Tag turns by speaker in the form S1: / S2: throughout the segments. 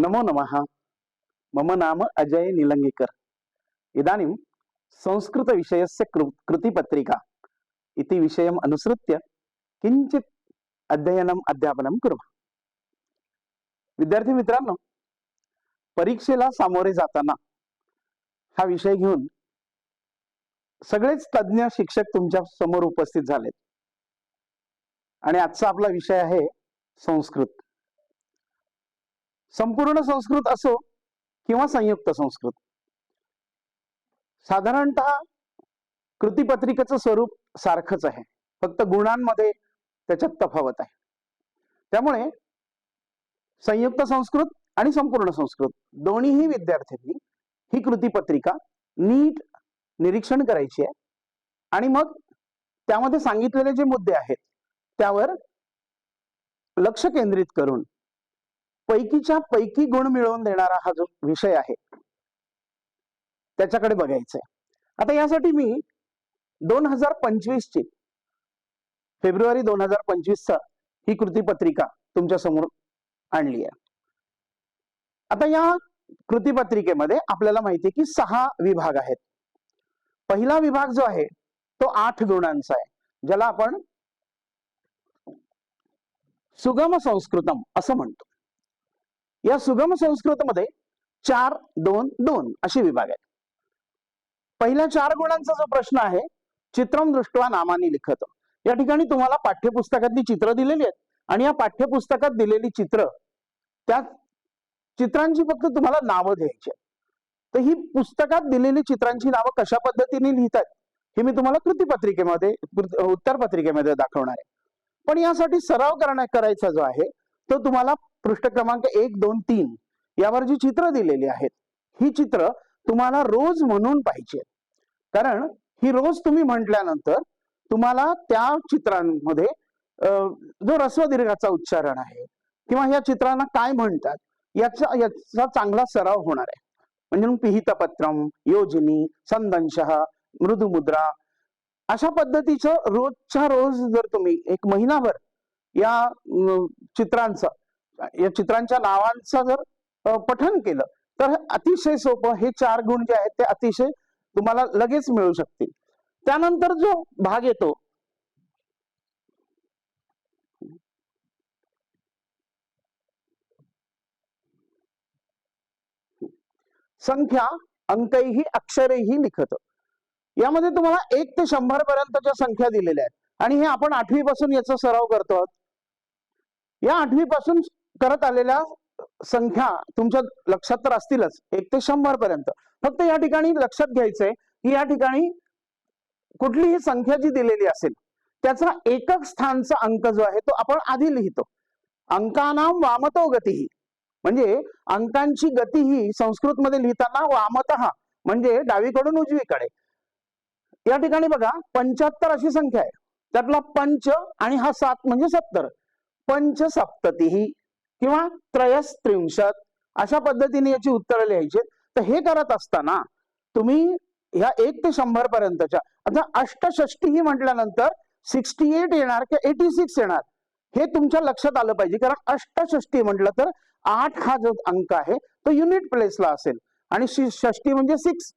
S1: नमो नमः। मम नाम अजय निलंगेकर। इदानीं संस्कृत विषयस्य कृतिपत्रिका इति विषयम् अनुसृत्य किंचित अध्ययनम् अध्यापनं कुर्मः। विद्यार्थी मित्रांनो, परीक्षेला सामोरे जाताना हा विषय घेऊन सगळेच तज्ञ शिक्षक तुमच्या समोर उपस्थित झालेत आणि आजचा आपला विषय आहे संस्कृत। संपूर्ण संस्कृत असो किंवा संयुक्त संस्कृत, साधारणतः कृतिपत्रिकेचं स्वरूप सारखंच आहे, फक्त गुणांमध्ये त्याच्यात तफावत आहे। त्यामुळे संयुक्त संस्कृत आणि संपूर्ण संस्कृत दोन्हीही विद्यार्थ्यांनी ही कृतिपत्रिका नीट निरीक्षण करायची आहे आणि मग त्यामध्ये सांगितलेले जे मुद्दे आहेत त्यावर लक्ष केंद्रित करून पैकीच्या पैकी गुण मिळवून देणारा हा जो विषय आहे त्याच्याकडे बघायचंय। आता यासाठी मी 2025 ची फेब्रुवारी 2025 चा ही कृतिपत्रिका तुमच्या समोर आणली आहे। आता या कृतिपत्रिकेमध्ये आपल्याला माहिती आहे की 6 विभाग आहेत। पहिला विभाग जो आहे तो 8 गुणांचा आहे, ज्याला आपण सुगम संस्कृतम असं म्हणतो। या सुगम संस्कृतमध्ये 4, 2, 2 असे विभाग आहेत। पहिल्या 4 गुणांचा जो प्रश्न आहे, चित्रम दृष्ट्वा नामानी लिखत, या ठिकाणी तुम्हाला पाठ्यपुस्तकातली चित्र दिलेली आहेत आणि या पाठ्यपुस्तकात दिलेली चित्र, त्या चित्रांची फक्त तुम्हाला नावं द्यायची आहेत। तर ही पुस्तकात दिलेली चित्रांची नावं कशा पद्धतीने लिहितात हे मी तुम्हाला कृतिपत्रिकेमध्ये उत्तरपत्रिकेमध्ये दाखवणार आहे। पण यासाठी सराव करायचा जो आहे तो तुम्हाला पृष्ठ क्रमांक 1, 2, 3 यावर जी चित्र दिलेली आहेत ही चित्र तुम्हाला रोज म्हणून पाहिजे, कारण ही रोज तुम्ही म्हटल्यानंतर तुम्हाला त्या चित्रांमध्ये जो ऱ्हस्व दीर्घाचा उच्चारण आहे किंवा या चित्रांना काय म्हणतात याचा चांगला सराव होणार आहे। म्हणजे पिहितपत्रम, योजनी, संदंशः, मृदुमुद्रा अशा पद्धतीचं रोजच्या रोज जर तुम्ही एक महिनाभर या चित्रांच्या नावांचं जर पठन केलं तर अतिशय सोपं हे 4 गुण जे आहेत ते अतिशय तुम्हाला लगेच मिळू शकतील। त्यानंतर जो भाग येतो संख्या अंकैही अक्षरैही लिखत, यामध्ये तुम्हाला 1 ते 100 पर्यंतच्या संख्या दिलेल्या आहेत आणि हे आपण 8वी पासून याचा सराव करतो आहोत। या 8वी पासून करत आलेल्या संख्या तुमच्या लक्षात तर असतीलच 1 ते 100 पर्यंत। फक्त या ठिकाणी लक्षात घ्यायचंय की या ठिकाणी कुठलीही संख्या जी दिलेली असेल त्याचा एकक स्थानचा अंक जो आहे तो आपण आधी लिहितो। अंकानाम वामतो गतीही, म्हणजे अंकांची गती ही संस्कृत मध्ये लिहिताना वामतः म्हणजे डावीकडून उजवीकडे। या ठिकाणी बघा 75 अशी संख्या आहे, त्यातला पंच आणि हा 7 म्हणजे 70, पंचसप्ततिही किंवा त्रयस्त्रिंशत् अशा पद्धतीने याची उत्तरं लिहायची। तर हे करत असताना तुम्ही ह्या 1 ते 100 पर्यंतच्या, आता अष्टषष्टी म्हटल्यानंतर 68 येणार की 86 येणार हे तुमच्या लक्षात आलं पाहिजे, कारण अष्टषष्टी म्हटलं तर 8 हा जो अंक आहे तो युनिट प्लेसला असेल आणि षष्टी म्हणजे 6,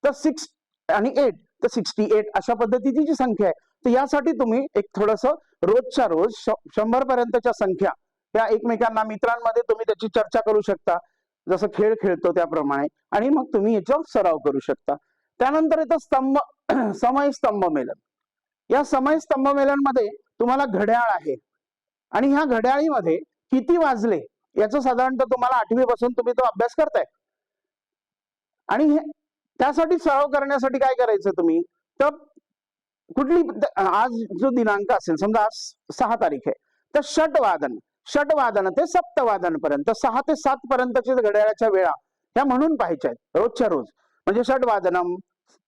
S1: तर 6 आणि 8 तर 68 अशा पद्धतीची जी संख्या आहे। तर यासाठी तुम्ही एक थोडस रोजच्या रोज 100 पर्यंतच्या संख्या त्या एकमेकांना मित्रांमध्ये तुम्ही त्याची चर्चा करू शकता, जसं खेळ खेळतो त्याप्रमाणे, आणि मग तुम्ही याच्यावर सराव करू शकता। त्यानंतर येतं समय स्तंभ मेलन। या समय स्तंभ मेलन मध्ये तुम्हाला घड्याळ आहे आणि ह्या घड्याळीमध्ये किती वाजले याचं साधारणतः तुम्हाला 8वी पासून तुम्ही तो अभ्यास करताय आणि त्यासाठी सराव करण्यासाठी काय करायचं तुम्ही, तर कुठली आज जो दिनांक असेल, समजा आज 6 तारीख आहे, तर षटवादन ते सप्तवादन पर्यंत 6 ते 7 पर्यंतच्या घड्याळाच्या वेळा ह्या म्हणून पाहायच्या आहेत रोजच्या रोज। म्हणजे षटवादनम,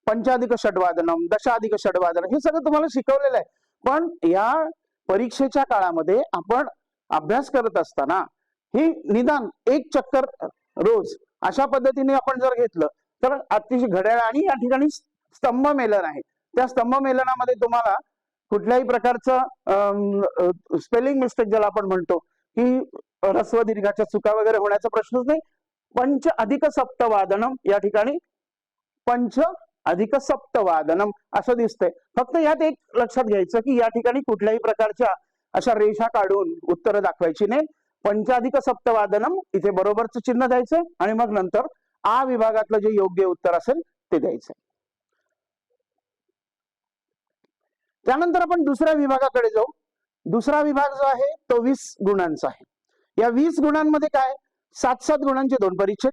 S1: पंचाधिक षटवादनम, दशाधिक षटवादनम हे सगळं तुम्हाला शिकवलेलं आहे। पण या परीक्षेच्या काळामध्ये आपण अभ्यास करत असताना ही निदान 1 चक्कर रोज अशा पद्धतीने आपण जर घेतलं तर अतिशय घड्याळ, आणि या ठिकाणी स्तंभ मेलन आहे, त्या स्तंभ मेलनामध्ये तुम्हाला कुठल्याही प्रकारचं स्पेलिंग मिस्टेक ज्याला आपण म्हणतो की ऱ्हस्व दीर्घाच्या चुका वगैरे होण्याचा प्रश्नच नाही. पंच अधिक सप्तवादनम, या ठिकाणी पंच अधिक सप्तवादनम असं दिसतंय. फक्त यात एक लक्षात घ्यायचं की या ठिकाणी कुठल्याही प्रकारच्या अशा रेषा काढून उत्तर दाखवायची नाही. पंचाधिक सप्तवादनम इथे बरोबरच चिन्ह द्यायचं आणि मग नंतर आ विभागातलं जे योग्य उत्तर असेल ते द्यायचं. त्यानंतर आपण दुसऱ्या विभागाकडे जाऊ. दुसरा विभाग जो आहे तो 20 गुणांचा आहे. या 20 गुणांमध्ये काय, 7-7 गुणांचे 2 परिच्छेद,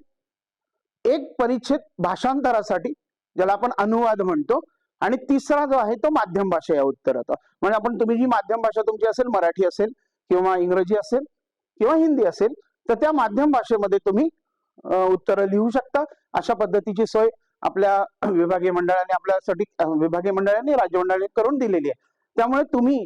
S1: एक परिच्छेद भाषांतरासाठी ज्याला आपण अनुवाद म्हणतो, आणि तिसरा जो आहे तो माध्यम भाषा या उत्तराचा. म्हणजे आपण तुम्ही जी माध्यम भाषा तुमची असेल, मराठी असेल किंवा इंग्रजी असेल किंवा हिंदी असेल, तर त्या माध्यम भाषेमध्ये तुम्ही उत्तर लिहू शकता. अशा पद्धतीची सोय आपल्या विभागीय मंडळाने आपल्यासाठी विभागीय मंडळाने राज्य मंडळाने करून दिलेली आहे. त्यामुळे तुम्ही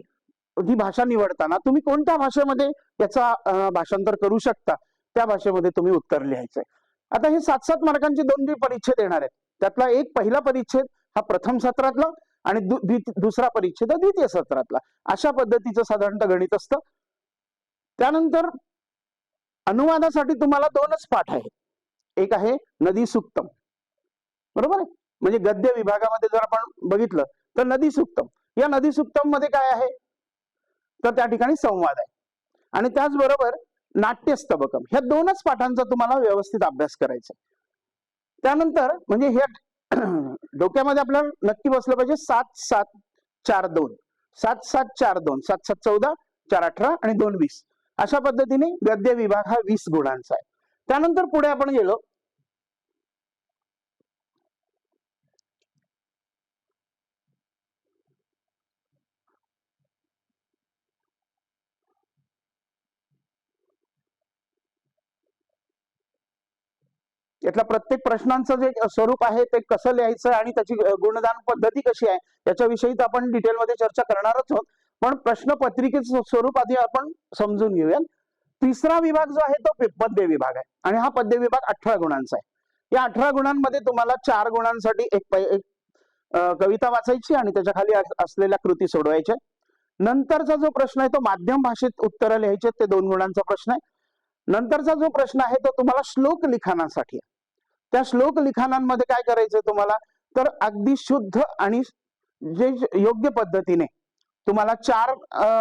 S1: ही भाषा निवडताना तुम्ही कोणत्या भाषेमध्ये याचा भाषांतर करू शकता त्या भाषेमध्ये तुम्ही उत्तर लिहायचंय. आता हे 7-7 मार्कांचे 2 जे परिच्छेद येणार आहेत त्यातला एक पहिला परिच्छेद हा प्रथम सत्रातला आणि दुसरा परिच्छेद द्वितीय सत्रातला, अशा पद्धतीचं साधारणतः गणित असतं. त्यानंतर अनुवादासाठी तुम्हाला 2च पाठ आहेत. एक आहे नदी सुक्तम, बरोबर आहे, म्हणजे गद्य विभागामध्ये जर आपण बघितलं तर नदी सुक्तम, या नदी सुक्तम मध्ये काय आहे तर त्या ठिकाणी संवाद आहे, आणि त्याचबरोबर नाट्यस्तबकम, ह्या 2च पाठांचा तुम्हाला व्यवस्थित अभ्यास करायचा. त्यानंतर म्हणजे ह्या डोक्यामध्ये आपल्याला नक्की बसलं पाहिजे 7-7-4-2, 7-7-4-2, 7-7-14, 4-18 आणि 2-20, अशा पद्धतीने गद्य विभाग हा 20 गुणांचा आहे. त्यानंतर पुढे आपण गेलो यातल्या प्रत्येक प्रश्नांचं जे स्वरूप आहे ते कसं लिहायचं आणि त्याची गुणदान पद्धती कशी आहे याच्याविषयी तर आपण डिटेलमध्ये चर्चा करणारच आहोत, पण प्रश्नपत्रिकेचं स्वरूप आधी आपण समजून घेऊया. तिसरा विभाग जो आहे तो पद्य विभाग आहे, आणि हा पद्य विभाग 18 गुणांचा आहे. या 18 गुणांमध्ये तुम्हाला 4 गुणांसाठी एक कविता वाचायची आणि त्याच्या खाली असलेल्या कृती सोडवायच्या. नंतरचा जो प्रश्न आहे तो माध्यम भाषेत उत्तर लिहायचे, ते 2 गुणांचा प्रश्न आहे. नंतरचा जो प्रश्न आहे तो तुम्हाला श्लोक लिखाणासाठी आहे. त्या श्लोक लिखाणांमध्ये काय करायचं तुम्हाला तर अगदी शुद्ध आणि जे योग्य पद्धतीने तुम्हाला 4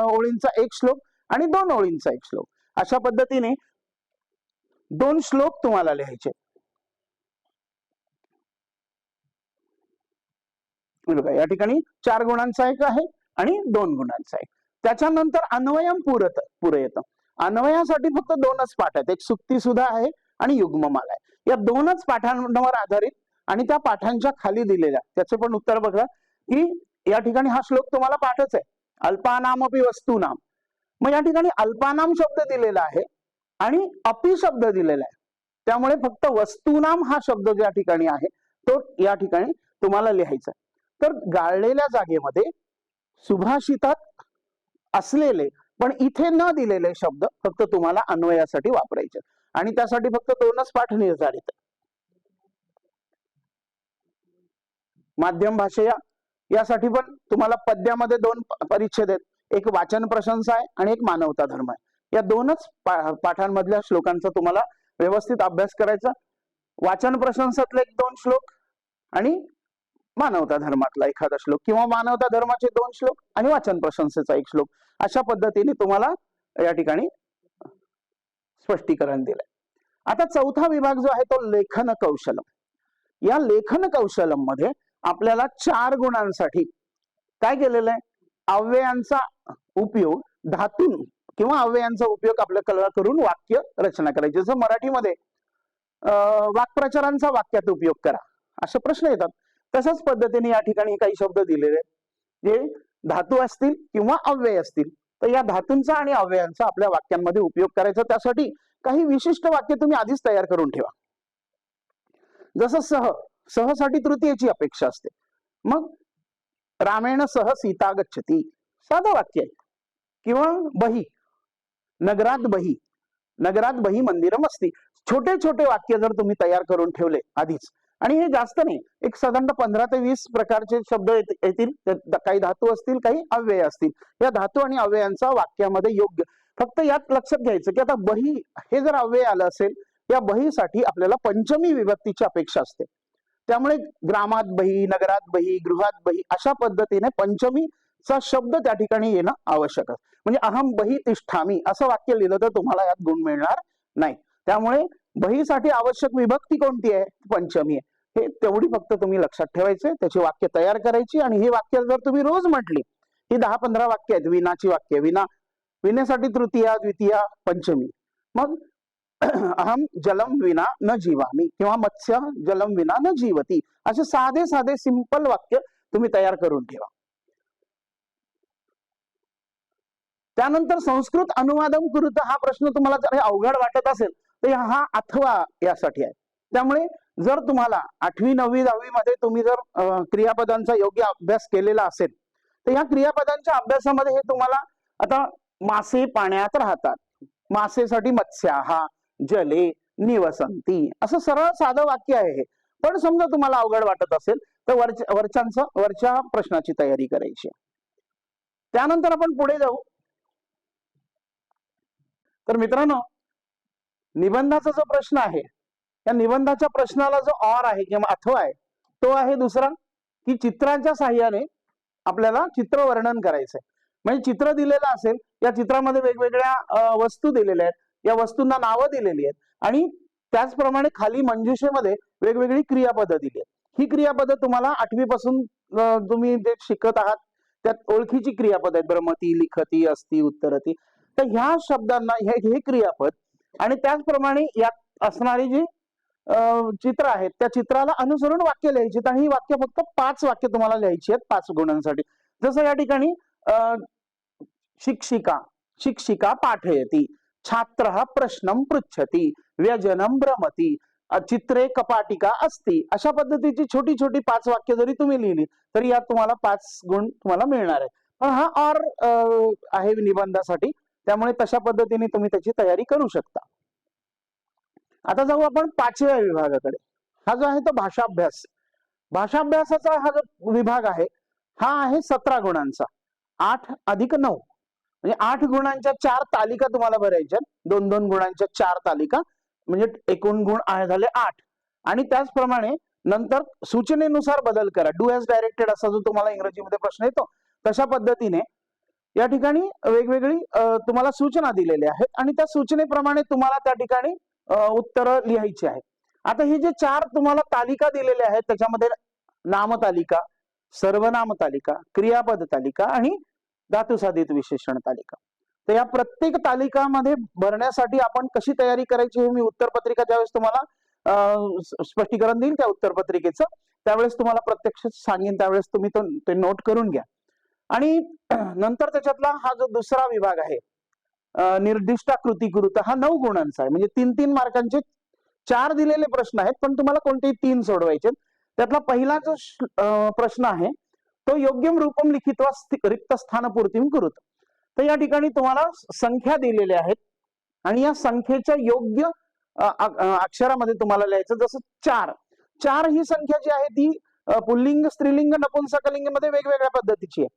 S1: ओळींचा एक श्लोक आणि 2 ओळींचा एक श्लोक, अशा पद्धतीने 2 श्लोक तुम्हाला लिहायचे. या ठिकाणी 4 गुणांचा एक आहे आणि 2 गुणांचा आहे. त्याच्यानंतर अन्वयम पुरयत, अन्वयासाठी फक्त 2च पाठ आहेत, एक सुक्ती सुद्धा आहे आणि युग्ममाला आहे. या 2च पाठांवर आधारित आणि त्या पाठांच्या खाली दिलेल्या त्याचे पण उत्तर बघा की या ठिकाणी हा श्लोक तुम्हाला पाठच आहे, अल्पानाम अपि वस्तूनाम. मग या ठिकाणी अल्पानाम शब्द दिलेला आहे आणि अपि शब्द दिलेला आहे, त्यामुळे फक्त वस्तूनाम हा शब्द ज्या ठिकाणी आहे तो या ठिकाणी तुम्हाला लिहायचा. तर गाळलेल्या जागेमध्ये सुभाषितात असलेले पण इथे न दिलेले शब्द फक्त तुम्हाला अन्वयासाठी वापरायचे, आणि त्यासाठी फक्त 2च पाठ निर्धारित. माध्यम भाषेया यासाठी पण तुम्हाला पद्यामध्ये 2 परिच्छेद आहेत, एक वाचन प्रशंसा आहे आणि एक मानवता धर्म आहे. या 2च पाठांमधल्या श्लोकांचा तुम्हाला व्यवस्थित अभ्यास करायचा. वाचन प्रशंसातले 2 श्लोक आणि मानवता धर्मातला एखादा श्लोक, किंवा मानवता धर्माचे 2 श्लोक आणि वाचन प्रशंसेचा 1 श्लोक, अशा पद्धतीने तुम्हाला या ठिकाणी स्पष्टीकरण दिलंय. आता चौथा विभाग जो आहे तो लेखन कौशलम. या लेखन कौशलम मध्ये आपल्याला 4 गुणांसाठी काय केलेलं आहे, अव्ययांचा उपयोग, धातून किंवा अव्ययांचा उपयोग आपल्या करून वाक्य रचना करायची. जसं मराठीमध्ये वाक्प्रचारांचा वाक्यात उपयोग करा असे प्रश्न येतात, तशाच पद्धतीने या ठिकाणी काही शब्द दिलेले आहेत जे धातू असतील किंवा अव्यय असतील, तर या धातूंचा आणि अव्ययांचा आपल्या वाक्यांमध्ये उपयोग करायचा. त्यासाठी काही विशिष्ट वाक्य तुम्ही आधीच तयार करून ठेवा. जसं सहसाठी तृतीयेची अपेक्षा असते, मग रामेण सह सीता गच्छती, साधं वाक्य आहे. किंवा बही, नगरात बही मंदिरम अस्ति, छोटे छोटे वाक्य जर तुम्ही तयार करून ठेवले आधीच, आणि हे जास्त नाही, एक साधारणतः 15 ते 20 प्रकारचे शब्द येतील, काही धातू असतील काही अव्यय असतील, या धातू आणि अव्ययांचा वाक्यामध्ये योग्य फक्त यात लक्षात घ्यायचं की आता बही हे जर अव्यय आलं असेल, या बहीसाठी आपल्याला पंचमी विभक्तीची अपेक्षा असते. त्यामुळे ग्रामात बही, नगरात बही, गृहात बही अशा पद्धतीने पंचमीचा शब्द त्या ठिकाणी येणं आवश्यक आहे. म्हणजे अहम बही तिष्ठामी असं वाक्य लिहिलं तर तुम्हाला यात गुण मिळणार नाही. त्यामुळे बहीसाठी आवश्यक विभक्ती कोणती आहे? पंचमी आहे. हे तेवढी फक्त तुम्ही लक्षात ठेवायचे, त्याची वाक्य तयार करायची आणि ही वाक्य जर तुम्ही रोज म्हटली, ही 10-15 वाक्य आहेत विनाची वाक्य. विनेसाठी तृतीया, द्वितीया, पंचमी. मग अहम जलम विना न जीवामी किंवा मत्स्य जलम विना न जीवती असे साधे साधे सिंपल वाक्य तुम्ही तयार करून ठेवा. त्यानंतर संस्कृत अनुवादम कुरुत हा प्रश्न तुम्हाला जर अवघड वाटत असेल तर हा अथवा यासाठी आहे. त्यामुळे जर तुम्हाला 8वी 9वी 10वी मध्ये तुम्ही जर क्रियापदांचा योग्य अभ्यास केलेला असेल तर या क्रियापदांच्या अभ्यासामध्ये हे तुम्हाला आता मासे पाण्यात राहतात, मासेसाठी मत्स्याहा जले निवसंती असं सरळ साधं वाक्य आहे हे. पण समजा तुम्हाला अवघड वाटत असेल तर वरच्या प्रश्नाची तयारी करायची. त्यानंतर आपण पुढे जाऊ. तर मित्रांनो, निबंधाचा जो प्रश्न आहे या निबंधाच्या प्रश्नाला जो और आहे किंवा अथवा आहे तो आहे दुसरा की चित्रांच्या साहाय्याने आपल्याला चित्र वर्णन करायचंय. म्हणजे चित्र दिलेलं असेल, या चित्रामध्ये वेगवेगळ्या वस्तू दिलेल्या आहेत, या वस्तूंना नावं दिलेली आहेत आणि त्याचप्रमाणे खाली मंजुषेमध्ये वेगवेगळी क्रियापदं दिली आहेत. ही क्रियापदं तुम्हाला 8वी पासून तुम्ही जे शिकत आहात त्यात ओळखीची क्रियापद आहेत. ब्रह्मती, लिखती, अस्ति, उत्तरती. तर ह्या शब्दांना हे क्रियापद आणि त्याचप्रमाणे यात असणारी जी चित्र आहेत त्या चित्राला अनुसरून वाक्य लिहायची आणि ही वाक्य फक्त 5 वाक्य तुम्हाला लिहायची आहेत 5 गुणांसाठी. जसं या ठिकाणी शिक्षिका पाठयति, छात्रः प्रश्नं पृच्छति, व्यजनं भ्रमति, चित्रे कपाटिका अस्ति. अशा पद्धतीची छोटी छोटी 5 वाक्य जरी तुम्ही लिहिली तरी यात तुम्हाला 5 गुण तुम्हाला मिळणार आहे. पण हा और आहे निबंधासाठी, त्यामुळे तशा पद्धतीने तुम्ही त्याची तयारी करू शकता. आता जाऊ आपण 5व्या विभागाकडे. हा जो आहे तो भाषाभ्यास. भाषाभ्यासाचा हा जो विभाग आहे हा आहे 17 गुणांचा. 8 अधिक 9 म्हणजे 8 गुणांच्या 4 तालिका तुम्हाला भरायच्या. 2-2 गुणांच्या 4 तालिका म्हणजे एकूण गुण झाले 8. आणि त्याचप्रमाणे नंतर सूचनेनुसार बदल करा. डू एज डायरेक्टेड असा जो तुम्हाला इंग्रजीमध्ये प्रश्न येतो तशा पद्धतीने या ठिकाणी वेगवेगळी तुम्हाला सूचना दिलेल्या आहेत आणि त्या सूचनेप्रमाणे तुम्हाला त्या ठिकाणी उत्तर लिहायची आहेत. आता हे जे 4 तुम्हाला तालिका दिलेल्या आहेत त्याच्यामध्ये नामतालिका, सर्वनाम तालिका, क्रियापद तालिका आणि धातुसाधित विशेषण तालिका. तर या प्रत्येक तालिकामध्ये भरण्यासाठी आपण कशी तयारी करायची हे मी उत्तरपत्रिका ज्यावेळेस तुम्हाला स्पष्टीकरण देईल त्या उत्तरपत्रिकेचं त्यावेळेस तुम्हाला प्रत्यक्ष सांगेन, त्यावेळेस तुम्ही ते नोट करून घ्या. आणि नंतर त्याच्यातला हा जो दुसरा विभाग आहे निर्दिष्ट कृती कृत हा 9 गुणांचा आहे. म्हणजे 3-3 मार्कांचे 4 दिलेले प्रश्न आहेत पण तुम्हाला कोणतेही 3 सोडवायचे. त्यातला पहिला जो प्रश्न आहे तो योग्यम रूपम लिखित्वा रिक्त स्थान पूर्तीम कुरुत. तर या ठिकाणी तुम्हाला संख्या दिलेल्या आहेत आणि या संख्येच्या योग्य अक्षरामध्ये तुम्हाला लिहायचं. जसं 4 ही संख्या जी आहे ती पुल्लिंग, स्त्रीलिंग, नपुंसकलिंगमध्ये वेगवेगळ्या पद्धतीची आहे.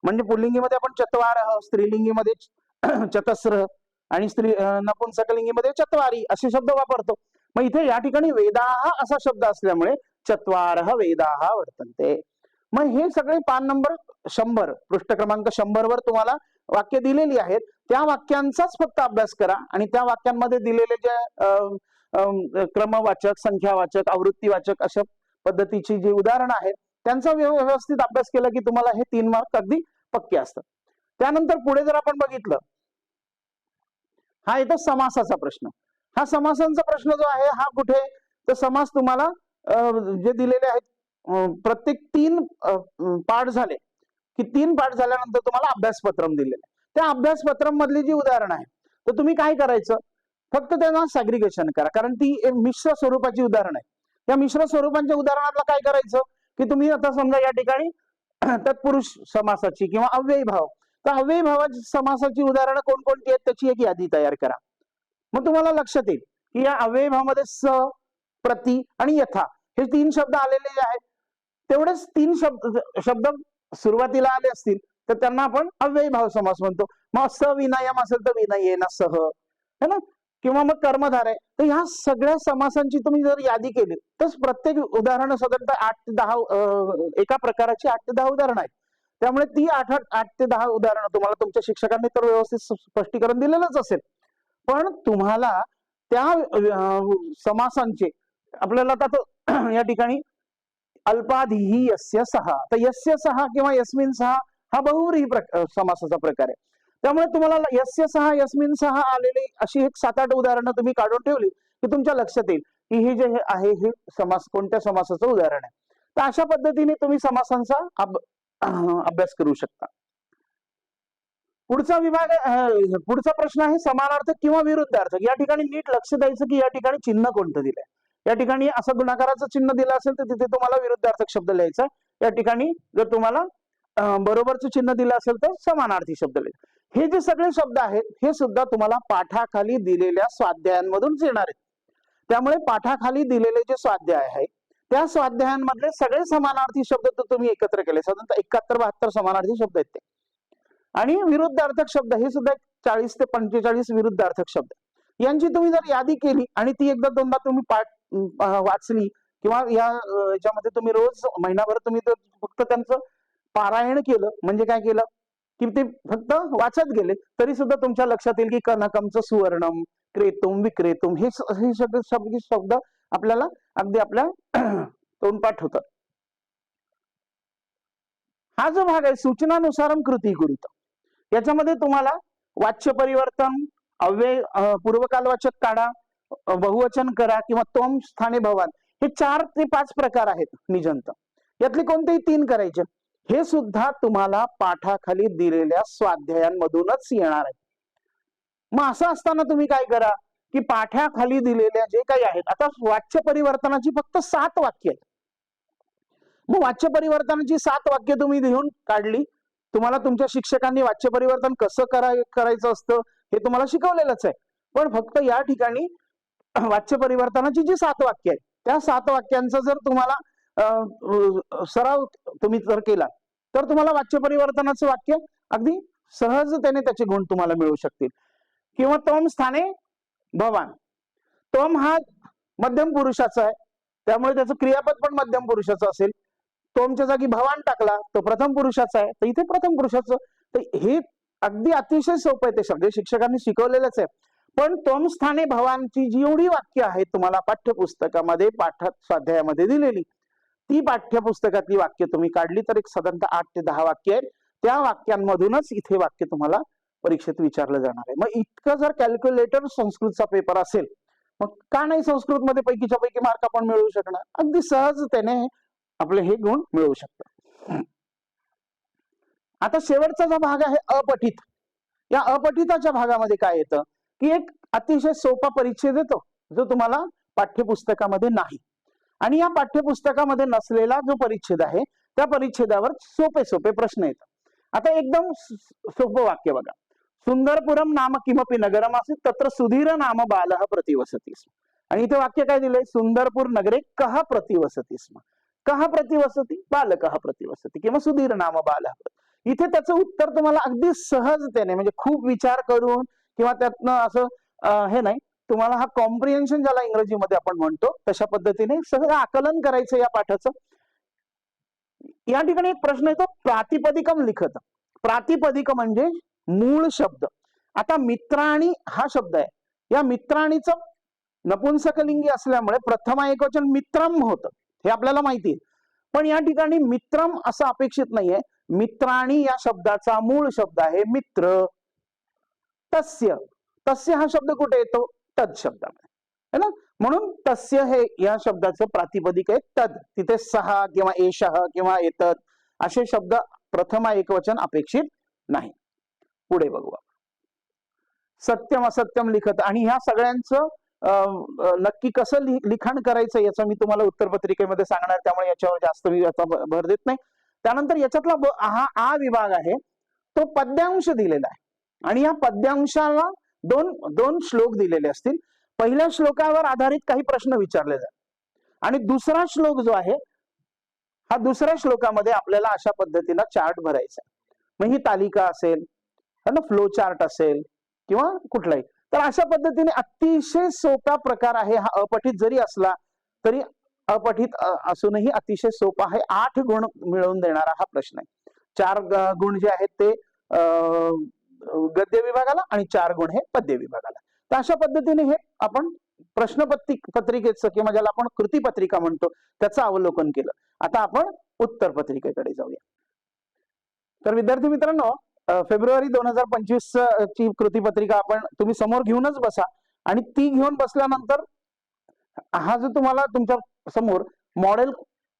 S1: म्हणजे पुल्लिंगीमध्ये आपण चत्वारः, स्त्रीलिंगीमध्ये चतस्र आणि नपुंसकलिंगीमध्ये चत्वारी असे शब्द वापरतो. मग इथे या ठिकाणी वेदाः असा शब्द असल्यामुळे चत्वारः वेदाः वर्तन्ते. मग हे सगळे पान नंबर 100 पृष्ठ क्रमांक 100 वर तुम्हाला वाक्य दिलेली आहेत. त्या वाक्यांचाच फक्त अभ्यास करा आणि त्या वाक्यांमध्ये दिलेले जे क्रमवाचक, संख्यावाचक, आवृत्तीवाचक अशा पद्धतीची जी उदाहरणं आहेत त्यांचा व्यवस्थित अभ्यास केला की तुम्हाला हे 3 मार्क अगदी पक्के असतात. त्यानंतर पुढे जर आपण बघितलं हा येतो समासाचा प्रश्न. हा समासांचा प्रश्न जो आहे हा कुठे तर समास तुम्हाला जे दिलेले आहेत प्रत्येक 3 पाठ झाले की 3 पाठ झाल्यानंतर तुम्हाला अभ्यासपत्रम दिलेले. त्या अभ्यासपत्रम मधली जी उदाहरणं आहेत तर तुम्ही काय करायचं फक्त त्यांना सॅग्रिगेशन करा कारण ती मिश्र स्वरूपाची उदाहरण आहे. या मिश्र स्वरूपांच्या उदाहरणातला काय करायचं की तुम्ही आता समजा या ठिकाणी तत्पुरुष समासाची किंवा अव्ययीभाव, तर अव्ययीभावाची समासाची उदाहरणं कोणकोणती आहेत त्याची एक यादी तयार करा. मग तुम्हाला लक्षात येईल की या अव्ययीभावामध्ये स, प्रति आणि यथा हे 3 शब्द आलेले आहेत. तेवढेच 3 शब्द सुरुवातीला आले असतील तर त्यांना आपण अव्ययीभाव समास म्हणतो. मग सविनयम असेल तर विनयेन सह, है ना, किंवा मग कर्मधार आहे. तर ह्या सगळ्या समासांची तुम्ही जर यादी केली तर प्रत्येक उदाहरण साधारणतः 8 ते 10 एका प्रकाराची 8 ते 10 उदाहरणं आहेत. त्यामुळे ती 8 ते 10 उदाहरणं तुम्हाला तुमच्या शिक्षकांनी तर व्यवस्थित स्पष्टीकरण दिलेलंच असेल. पण तुम्हाला त्या समासांचे आपल्याला आता या ठिकाणी अल्पाधिही यस्य सहा, तर यस्य सहा किंवा यस्मिन सहा हा बहुव्रीही समासाचा प्रकार आहे. त्यामुळे तुम्हाला यस्य सहा यस्मिन सहा आलेली अशी एक 7-8 उदाहरणं तुम्ही काढून ठेवली की तुमच्या लक्षात येईल की हे जे आहे हे समास कोणत्या समासाचं उदाहरण आहे. तर अशा पद्धतीने तुम्ही समासांचा अभ्यास करू शकता. पुढचा विभाग पुढचा प्रश्न आहे समानार्थक किंवा विरुद्धार्थक. या ठिकाणी नीट लक्ष द्यायचं की या ठिकाणी चिन्ह कोणतं दिलंय. या ठिकाणी असं गुणाकाराचं चिन्ह दिलं असेल तर तिथे तुम्हाला विरुद्धार्थक शब्द लिहायचा. या ठिकाणी जर तुम्हाला बरोबरचं चिन्ह दिलं असेल तर समानार्थी शब्द लिहायचा. हे जे सगळे शब्द आहेत हे सुद्धा तुम्हाला पाठाखाली दिलेल्या स्वाध्यायांमधूनच येणार आहेत. त्यामुळे पाठाखाली दिलेले जे स्वाध्याय आहे त्या स्वाध्यायांमधले सगळे समानार्थी शब्द तर तुम्ही एकत्र केले. साधारणतः 71-72 समानार्थी शब्द आहेत ते. आणि विरुद्धार्थक शब्द हे सुद्धा 40 ते 45 विरुद्धार्थक शब्द. यांची तुम्ही जर यादी केली आणि ती एकदा दोनदा तुम्ही वाचली किंवा याच्यामध्ये तुम्ही रोज महिनाभर तुम्ही फक्त त्यांचं पारायण केलं, म्हणजे काय केलं की ते फक्त वाचत गेले तरी सुद्धा तुमच्या लक्षात येईल की कनकमचं सुवर्णम, क्रेतुम, विक्रेतुम हे सगळे शब्द आपल्याला अगदी आपल्या तोंडपाठ होतात. हा जो भाग आहे सूचनानुसारम कृती कुरुत, याच्यामध्ये तुम्हाला वाच्य परिवर्तन, अव्यय पूर्वकालवाचक काढा, बहुवचन करा किंवा तोम स्थाने भवान हे 4 ते 5 प्रकार आहेत निजंत. यातले कोणतेही 3 करायचे. हे सुद्धा तुम्हाला पाठाखाली दिलेल्या स्वाध्यायांमधूनच येणार आहे. मग असं असताना तुम्ही काय करा की पाठाखाली दिलेल्या जे काही आहेत, आता वाच्य परिवर्तनाची फक्त 7 वाक्य आहेत. मग वाच्य परिवर्तनाची 7 वाक्य तुम्ही लिहून काढली. तुम्हाला तुमच्या शिक्षकांनी वाच्य परिवर्तन कसं करायचं असतं हे तुम्हाला शिकवलेलंच आहे. पण फक्त या ठिकाणी वाच्य परिवर्तनाची जी 7 वाक्य आहेत त्या 7 वाक्यांचा जर तुम्हाला सराव तुम्ही जर केला तर तुम्हाला वाच्य परिवर्तनाचं वाक्य अगदी सहजतेने त्याचे गुण तुम्हाला मिळू शकतील. किंवा तोम स्थाने भवान, तोम हा मध्यम पुरुषाचा आहे त्यामुळे त्याचं क्रियापद पण मध्यम पुरुषाचं असेल. तोमच्या जागी भवान टाकला तो प्रथम पुरुषाचा आहे तर इथे प्रथम पुरुषाचं. तर हे अगदी अतिशय सोपं आहे, ते सगळे शिक्षकांनी शिकवलेलंच आहे. पण तोम स्थाने भवानची जेवढी वाक्य आहेत तुम्हाला पाठ्यपुस्तकामध्ये पाठात स्वाध्यायामध्ये दिलेली ती पाठ्यपुस्तकातली वाक्य तुम्ही काढली तर एक साधारणतः 8 ते 10 वाक्य आहेत. त्या वाक्यांमधूनच इथे वाक्य तुम्हाला परीक्षेत विचारलं जाणार आहे. मग इतकं जर कॅल्क्युलेटर संस्कृतचा पेपर असेल मग का नाही संस्कृत मध्ये पैकीच्या पैकी मार्क आपण मिळवू शकणार. अगदी सहजतेने आपले हे गुण मिळवू शकतात. आता शेवटचा जो भाग आहे अपठित, या अपठिताच्या भागामध्ये काय येतं की एक अतिशय सोपा परिच्छेद येतो जो तुम्हाला पाठ्यपुस्तकामध्ये नाही. आणि या पाठ्यपुस्तकामध्ये नसलेला जो परिच्छेद आहे त्या परिच्छेदावर सोपे सोपे प्रश्न येतात. आता एकदम सोपं वाक्य बघा. सुंदरपुरम नाम किमपि नगरम आसीत् तत्र सुधीर नाम बालः प्रतिवसति स्म. आणि इथे वाक्य काय दिलंय, सुंदरपूर नगरे कः प्रतिवसति स्म. कः प्रतिवसति, बालकः प्रतिवसति किंवा सुधीर नाम बालः. इथे त्याचं उत्तर तुम्हाला अगदी सहजतेने म्हणजे खूप विचार करून किंवा त्यातनं असं हे नाही, तुम्हाला हा कॉम्प्रिहेन्शन ज्याला इंग्रजीमध्ये आपण म्हणतो तशा पद्धतीने सगळं आकलन करायचं या पाठाचं. या ठिकाणी एक प्रश्न येतो प्रातिपदिकम लिखत. प्रातिपदिक म्हणजे मूळ शब्द. आता मित्राणी हा शब्द आहे, या मित्राणीचं नपुंसकलिंगी असल्यामुळे प्रथमा एकवचन मित्रम होतं हे आपल्याला माहिती आहे. पण या ठिकाणी मित्रम असं अपेक्षित नाहीये. मित्राणी या शब्दाचा मूळ शब्द आहे मित्र. तस्य, तस्य हा शब्द कुठे येतो, तद शब्दामध्ये है ना. म्हणून तस्य हे या शब्दाचं प्रातिपदिक आहे तद. तिथे सहा किंवा एषः किंवा एतद असे शब्द प्रथमा एकवचन अपेक्षित नाही. पुढे बघू. सत्यम असत्यम लिखत, आणि ह्या सगळ्यांचं नक्की कसं लिखाण करायचं याचं मी तुम्हाला उत्तरपत्रिकेमध्ये सांगणार, त्यामुळे याच्यावर जास्त मी याचा भर देत नाही. त्यानंतर याच्यातला हा आ विभाग आहे तो पद्यांश दिलेला आहे आणि या पद्यांशाला दोन श्लोक दिलेले असतील. पहिल्या श्लोकावर आधारित काही प्रश्न विचारले जातात आणि दुसरा श्लोक जो आहे हा दुसऱ्या श्लोकामध्ये आपल्याला अशा पद्धतीने चार्ट भरायचा. मग ही तालिका असेल, है ना, फ्लो चार्ट असेल किंवा कुठलाही. तर अशा पद्धतीने अतिशय सोपा प्रकार आहे हा. अपठित जरी असला तरी अपठित असूनही अतिशय सोपा आहे. 8 गुण मिळवून देणारा हा प्रश्न आहे. 4 गुण जे आहेत ते गद्य विभागाला आणि 4 गुण हे पद्य विभागाला. तर अशा पद्धतीने हे आपण पत्रिकेचं किंवा ज्याला आपण कृतीपत्रिका म्हणतो त्याचं अवलोकन केलं. आता आपण उत्तर पत्रिकेकडे जाऊया. तर विद्यार्थी मित्रांनो, फेब्रुवारी 2025 ची कृतीपत्रिका तुम्ही समोर घेऊनच बसा आणि ती घेऊन बसल्यानंतर हा जो तुम्हाला तुमच्या समोर मॉडेल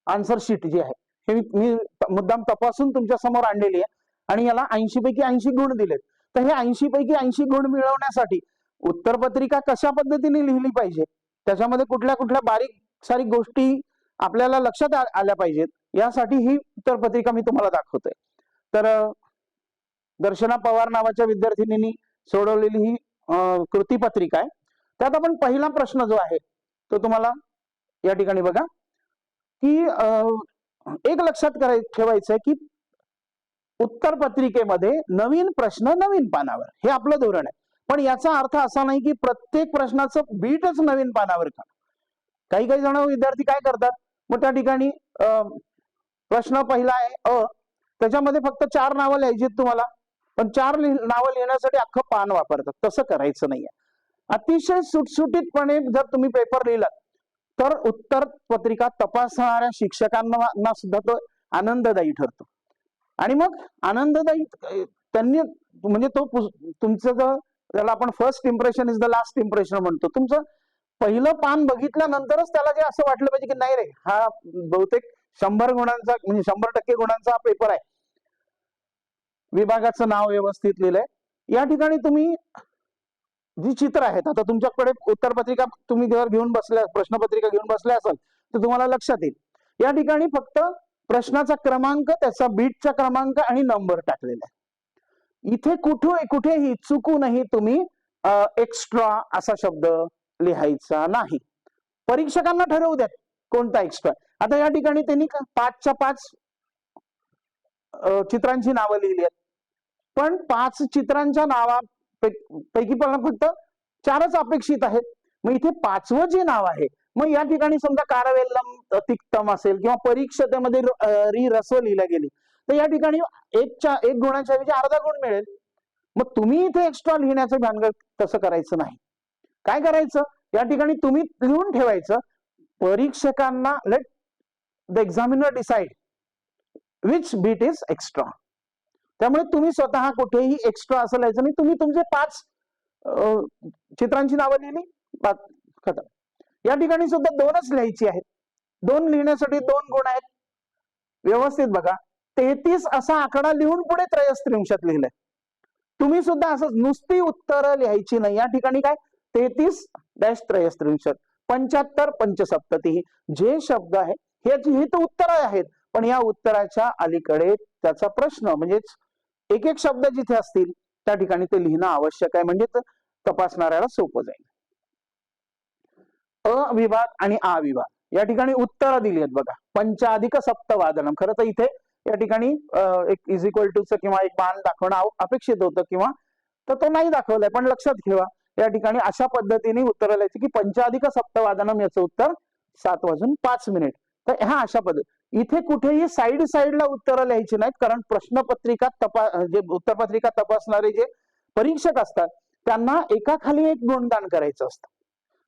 S1: आन्सर शीट जी आहे हे मी मुद्दाम तपासून तुमच्या समोर आणलेली आहे आणि याला 80 पैकी 80 गुण दिलेत. तर हे 80 पैकी 80 गुण मिळवण्यासाठी उत्तरपत्रिका कशा पद्धतीने लिहिली पाहिजे, त्याच्यामध्ये कुठल्या कुठल्या बारीक सारीक गोष्टी आपल्याला लक्षात आल्या पाहिजेत, यासाठी ही उत्तरपत्रिका मी तुम्हाला दाखवतोय. तर दर्शना पवार नावाच्या विद्यार्थिनींनी सोडवलेली ही कृतीपत्रिका आहे. त्यात आपण पहिला प्रश्न जो आहे तो तुम्हाला या ठिकाणी बघा की एक लक्षात ठेवायचं आहे की उत्तरपत्रिकेमध्ये नवीन प्रश्न नवीन पानावर हे आपलं धोरण आहे. पण याचा अर्थ असा नाही की प्रत्येक प्रश्नाचं बीटच नवीन पानावर का. काही काही जण विद्यार्थी काय करतात, मग त्या ठिकाणी प्रश्न पहिला आहे त्याच्यामध्ये फक्त 4 नावं लिहायची तुम्हाला, पण 4 नावं लिहिण्यासाठी अख्खं पान वापरतात. तसं करायचं नाहीये. अतिशय सुटसुटीतपणे जर तुम्ही पेपर लिहिलात तर उत्तर पत्रिका तपासणाऱ्या शिक्षकांना सुद्धा तो आनंददायी ठरतो. आणि मग आनंददायी त्यांनी म्हणजे तो तुमचं जो त्याला आपण first impression is the last impression म्हणतो, तुमचं पहिलं पान बघितल्यानंतरच त्याला जे असं वाटलं पाहिजे की नाही रे, हा बहुतेक 100 गुणांचा म्हणजे 100% गुणांचा हा पेपर आहे. विभागाचं नाव व्यवस्थित लिहिलंय. या ठिकाणी तुम्ही जी चित्र आहेत, आता तुमच्याकडे उत्तरपत्रिका तुम्ही जर घेऊन बसल्या, प्रश्नपत्रिका घेऊन बसल्या असाल तर तुम्हाला लक्षात येईल या ठिकाणी फक्त प्रश्नाचा क्रमांक, त्याचा बीटचा क्रमांक आणि नंबर टाकलेला आहे. इथे कुठेही चुकूनही तुम्ही एक्स्ट्रा असा शब्द लिहायचा नाही. परीक्षकांना ठरवू द्या कोणता एक्स्ट्रा. आता या ठिकाणी त्यांनी 5च्या 5 चित्रांची नावं लिहिली आहेत, पण 5 चित्रांच्या नावापैकी पण फक्त 4च अपेक्षित आहेत. मग इथे 5वं जे नाव आहे, मग या ठिकाणी समजा कारवेल्लम तिक्तम असेल किंवा परीक्षेमध्ये री रस्व लिहिलं गेली तर या ठिकाणी 1 गुणाच्या ऐवजी अर्धा गुण मिळेल. मग तुम्ही इथे एक्स्ट्रा लिहिण्याचं भानगड तसं करायचं नाही. काय करायचं, या ठिकाणी तुम्ही लिहून ठेवायचं, परीक्षकांना let the examiner decide which bit is extra. त्यामुळे तुम्ही स्वतः कुठेही एक्स्ट्रा असं लिहायचं नाही. तुम्ही तुमचे 5 चित्रांची नावं लिहिली, खतम. या ठिकाणी सुद्धा 2च लिहायची आहेत. 2 लिहिण्यासाठी 2 गुण आहेत. व्यवस्थित बघा, 33 असा आकडा लिहून पुढे 33 लिहिलंय. तुम्ही सुद्धा असं नुसती उत्तर लिहायची नाही. या ठिकाणी काय 33-33, 75, 75 जे शब्द आहे हे तर उत्तर आहेत, पण या उत्तराच्या अलीकडे त्याचा प्रश्न म्हणजेच एक शब्द जिथे असतील त्या ठिकाणी ते लिहिणं आवश्यक आहे, म्हणजे तपासणाऱ्याला सोपं जाईल. अ विभाग आणि आ विभाग या ठिकाणी उत्तर दिली आहेत बघा. पंचाधिक सप्तवादनम. खरं तर इथे या ठिकाणी एक इज इक्वल टू किंवा एक बाण दाखवणं अपेक्षित होतं किंवा तर तो नाही दाखवलाय, पण लक्षात ठेवा या ठिकाणी अशा पद्धतीने उत्तर लिहायची की पंचाधिक सप्तवादनम याचं उत्तर 7:05. तर ह्या अशा पद्धती इथे कुठेही साईडला उत्तरं लिहायची नाहीत, कारण प्रश्नपत्रिका जे उत्तरपत्रिका तपासणारे जे परीक्षक असतात त्यांना एकाखाली एक गुणदान करायचं असतं.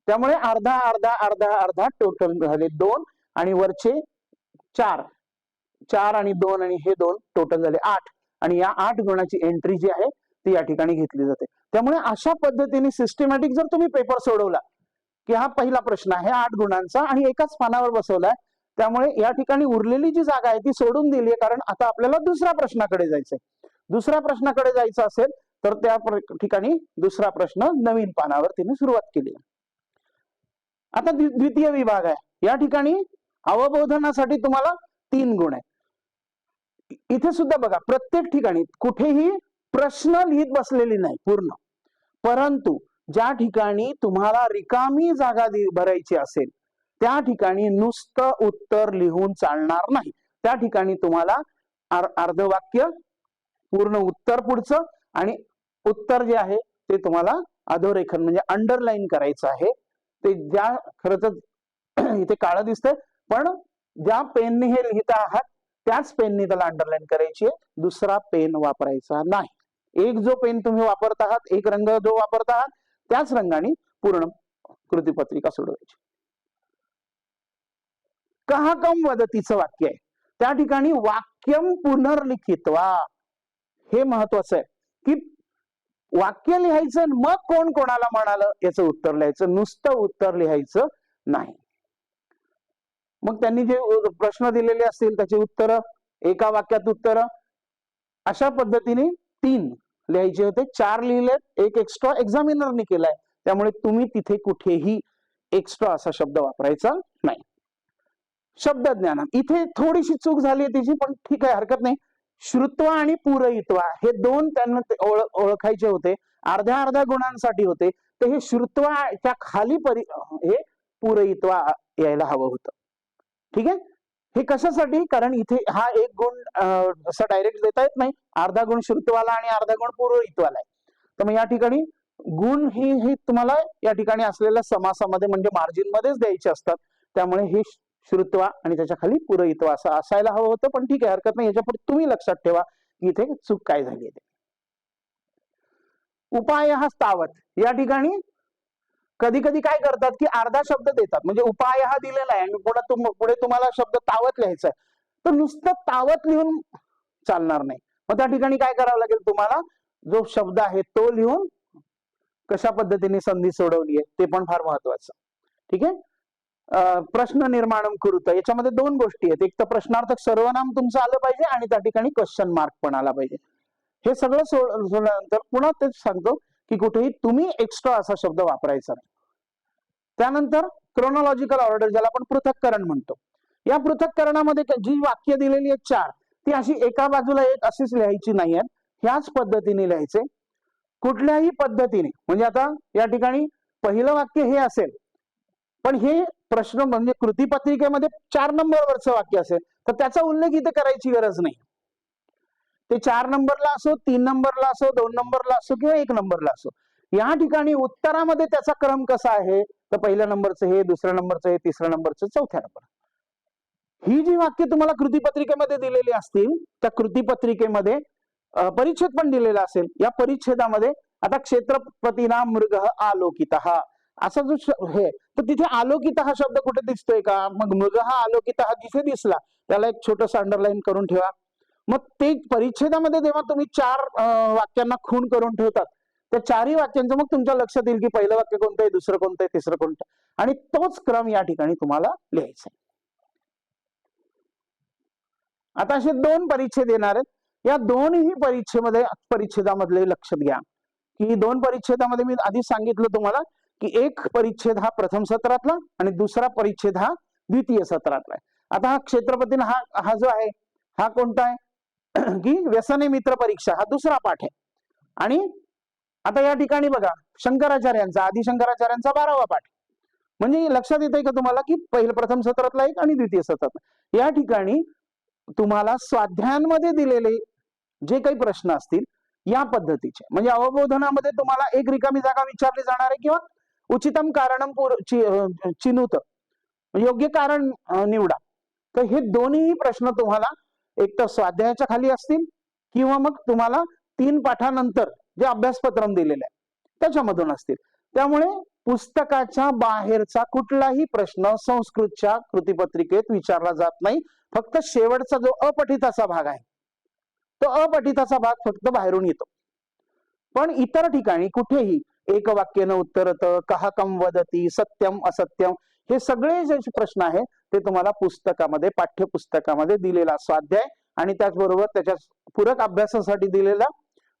S1: त्यामुळे अर्धा अर्धा अर्धा अर्धा टोटल झाले 2 आणि वरचे 4 आणि 2 आणि हे 2 टोटल झाले 8 आणि या 8 गुणाची एंट्री जी आहे ती या ठिकाणी घेतली जाते. त्यामुळे अशा पद्धतीने सिस्टमॅटिक जर तुम्ही पेपर सोडवला की हा पहिला प्रश्न आहे 8 गुणांचा आणि एकाच पानावर बसवलाय, त्यामुळे या ठिकाणी उरलेली जी जागा आहे ती सोडून दिली आहे, कारण आता आपल्याला दुसऱ्या प्रश्नाकडे जायचंय. दुसऱ्या प्रश्नाकडे जायचं असेल तर त्या ठिकाणी दुसरा प्रश्न नवीन पानावर तिने सुरुवात केली. आता द्वितीय विभाग आहे. या ठिकाणी अवबोधनासाठी तुम्हाला 3 गुण आहे. इथे सुद्धा बघा प्रत्येक ठिकाणी कुठेही प्रश्न लिहित बसलेली नाही पूर्ण, परंतु ज्या ठिकाणी तुम्हाला रिकामी जागा भरायची असेल त्या ठिकाणी नुसतं उत्तर लिहून चालणार नाही. त्या ठिकाणी तुम्हाला अर्धवाक्य पूर्ण उत्तर पुढचं आणि उत्तर जे आहे ते तुम्हाला अधोरेखन म्हणजे अंडरलाईन करायचं आहे. ते ज्या खरं तर इथे काळं दिसतंय पण ज्या पेनने हे लिहित आहात त्याच पेनने त्याला अंडरलाईन करायची आहे, दुसरा पेन वापरायचा नाही. एक जो पेन तुम्ही वापरत आहात, एक रंग जो वापरत आहात त्याच रंगाने पूर्ण कृतीपत्रिका सोडवायची. कहा कम वदतीचं वाक्य आहे, त्या ठिकाणी वाक्यम पुनर्लिखित्वा हे महत्वाचं आहे की वाक्य लिहायचं मग कोण कोणाला म्हणालं याचं उत्तर लिहायचं, नुसतं उत्तर लिहायचं नाही. मग त्यांनी जे प्रश्न दिलेले असतील त्याची उत्तर एका वाक्यात उत्तर अशा पद्धतीने 3 लिहायचे होते, 4 लिहिलेत, एक एक्स्ट्रा एक्झामिनरने केलाय. त्यामुळे तुम्ही तिथे कुठेही एक्स्ट्रा असा शब्द वापरायचा नाही. शब्द ज्ञान इथे थोडीशी चूक झाली तिची, पण ठीक आहे, हरकत नाही. श्रुत्वा आणि पूरयित्वा हे दोन त्यांना ओळखायचे होते, अर्ध्या अर्ध्या गुणांसाठी होते. तर हे श्रुत्वाच्या खाली हे पूरयित्वा यायला हवं होतं. ठीक आहे, हे कशासाठी, कारण इथे हा एक गुण असा डायरेक्ट देता येत नाही, अर्धा गुण श्रुत्वाला आणि अर्धा गुण पूरयित्वाला आहे. तर मग या ठिकाणी गुण ही तुम्हाला या ठिकाणी असलेल्या समासामध्ये म्हणजे मार्जिन मध्येच द्यायचे असतात. त्यामुळे हे श्रुत्वा आणि त्याच्या खाली पूरयित्वा असं असायला हवं होतं, पण ठीक आहे, हरकत नाही. याच्यापुढे तुम्ही लक्षात ठेवा की इथे चूक काय झाली आहे. उपाय हा स्थावत, या ठिकाणी कधी कधी काय करतात की अर्धा शब्द देतात, म्हणजे उपाय हा दिलेला आहे आणि पुढे तुम्हाला शब्द तावत लिहायचा आहे, तर नुसतं तावत लिहून चालणार नाही. मग त्या ठिकाणी काय करावं लागेल, तुम्हाला जो शब्द आहे तो लिहून कशा पद्धतीने संधी सोडवली आहे ते पण फार महत्वाचं. ठीक आहे, प्रश्न निर्माण कुरुत याच्यामध्ये 2 गोष्टी आहेत, एक तर प्रश्नार्थक सर्वनाम तुमचं आलं पाहिजे आणि त्या ठिकाणी क्वेश्चन मार्क पण आला पाहिजे. हे सगळं सोडल्यानंतर पुन्हा तेच सांगतो की कुठेही तुम्ही एक्स्ट्रा असा शब्द वापरायचा नाही. त्यानंतर क्रोनॉलॉजिकल ऑर्डर ज्याला आपण पृथक्करण म्हणतो, या पृथक्करणामध्ये जी वाक्य दिलेली आहेत 4 ती अशी एका बाजूला एक अशीच लिहायची नाही आहेत, ह्याच पद्धतीने लिहायचे. कुठल्याही पद्धतीने, म्हणजे आता या ठिकाणी पहिलं वाक्य हे असेल पण हे प्रश्न म्हणजे कृतीपत्रिकेमध्ये 4 नंबरवरचं वाक्य असेल तर त्याचा उल्लेख इथे करायची गरज नाही. ते 4 नंबरला असो, 3 नंबरला असो, 2 नंबरला असो किंवा 1 नंबरला असो, या ठिकाणी उत्तरामध्ये त्याचा क्रम कसा आहे तर पहिल्या नंबरचं हे, दुसऱ्या नंबरचं हे, तिसऱ्या नंबरचं, चौथ्या नंबर. ही जी वाक्य तुम्हाला कृतीपत्रिकेमध्ये दिलेली असतील त्या कृतीपत्रिकेमध्ये परिच्छेद पण दिलेला असेल. या परिच्छेदामध्ये आता क्षेत्रपतीना मृग आलोकित असा जो हे, तर तिथे आलोकित हा शब्द कुठे दिसतोय का, मग मृग हा आलोकित हा जिथे दिसला त्याला एक छोटस अंडरलाईन करून ठेवा. मग ते परिच्छेदामध्ये जेव्हा तुम्ही 4 वाक्यांना खूण करून ठेवतात त्या 4ही वाक्यांचं मग तुमच्या लक्षात येईल की पहिलं वाक्य कोणतं आहे, दुसरं कोणतं आहे, तिसरं कोणतं, आणि तोच क्रम या ठिकाणी तुम्हाला लिहायचा आहे. आता असे 2 परिच्छेद येणार आहेत. या दोन्ही परिच्छेदामधले लक्षात घ्या की 2 परिच्छेदामध्ये मी आधी सांगितलं तुम्हाला की एक परिच्छेद हा प्रथम सत्रातला आणि दुसरा परिच्छेद हा द्वितीय सत्रातला आहे. आता हा क्षेत्रपतीने हा जो आहे हा कोणता आहे की व्यसने मित्र परीक्षा हा दुसरा पाठ आहे. आणि आता या ठिकाणी बघा शंकराचार्यांचा, आदि शंकराचार्यांचा 12वा पाठ, म्हणजे लक्षात येतंय का तुम्हाला की प्रथम सत्रातला एक आणि द्वितीय सत्रातला. या ठिकाणी तुम्हाला स्वाध्यायांमध्ये दिलेले जे काही प्रश्न असतील या पद्धतीचे, म्हणजे अवबोधनामध्ये तुम्हाला एक रिकामी जागा विचारली जाणार आहे किंवा उचितम कारणम चिनुत योग्य कारण निवडा. तर हे दोन्ही प्रश्न तुम्हाला एक तर स्वाध्यायाच्या खाली असतील किंवा मग तुम्हाला 3 पाठानंतर जे अभ्यासपत्रम दिलेले आहे त्याच्यामधून असतील. त्यामुळे पुस्तकाच्या बाहेरचा कुठलाही प्रश्न संस्कृतच्या कृतीपत्रिकेत विचारला जात नाही. फक्त शेवटचा जो अपठिताचा भाग आहे तो अपठिताचा भाग फक्त बाहेरून येतो. पण इतर ठिकाणी कुठेही एक वाक्येनं उत्तरत, कहा कम वदती, सत्यम असत्यम, हे सगळे जे प्रश्न आहेत ते तुम्हाला पुस्तकामध्ये, पाठ्यपुस्तकामध्ये दिलेला स्वाध्याय आणि त्याचबरोबर त्याच्या पूरक अभ्यासासाठी दिलेला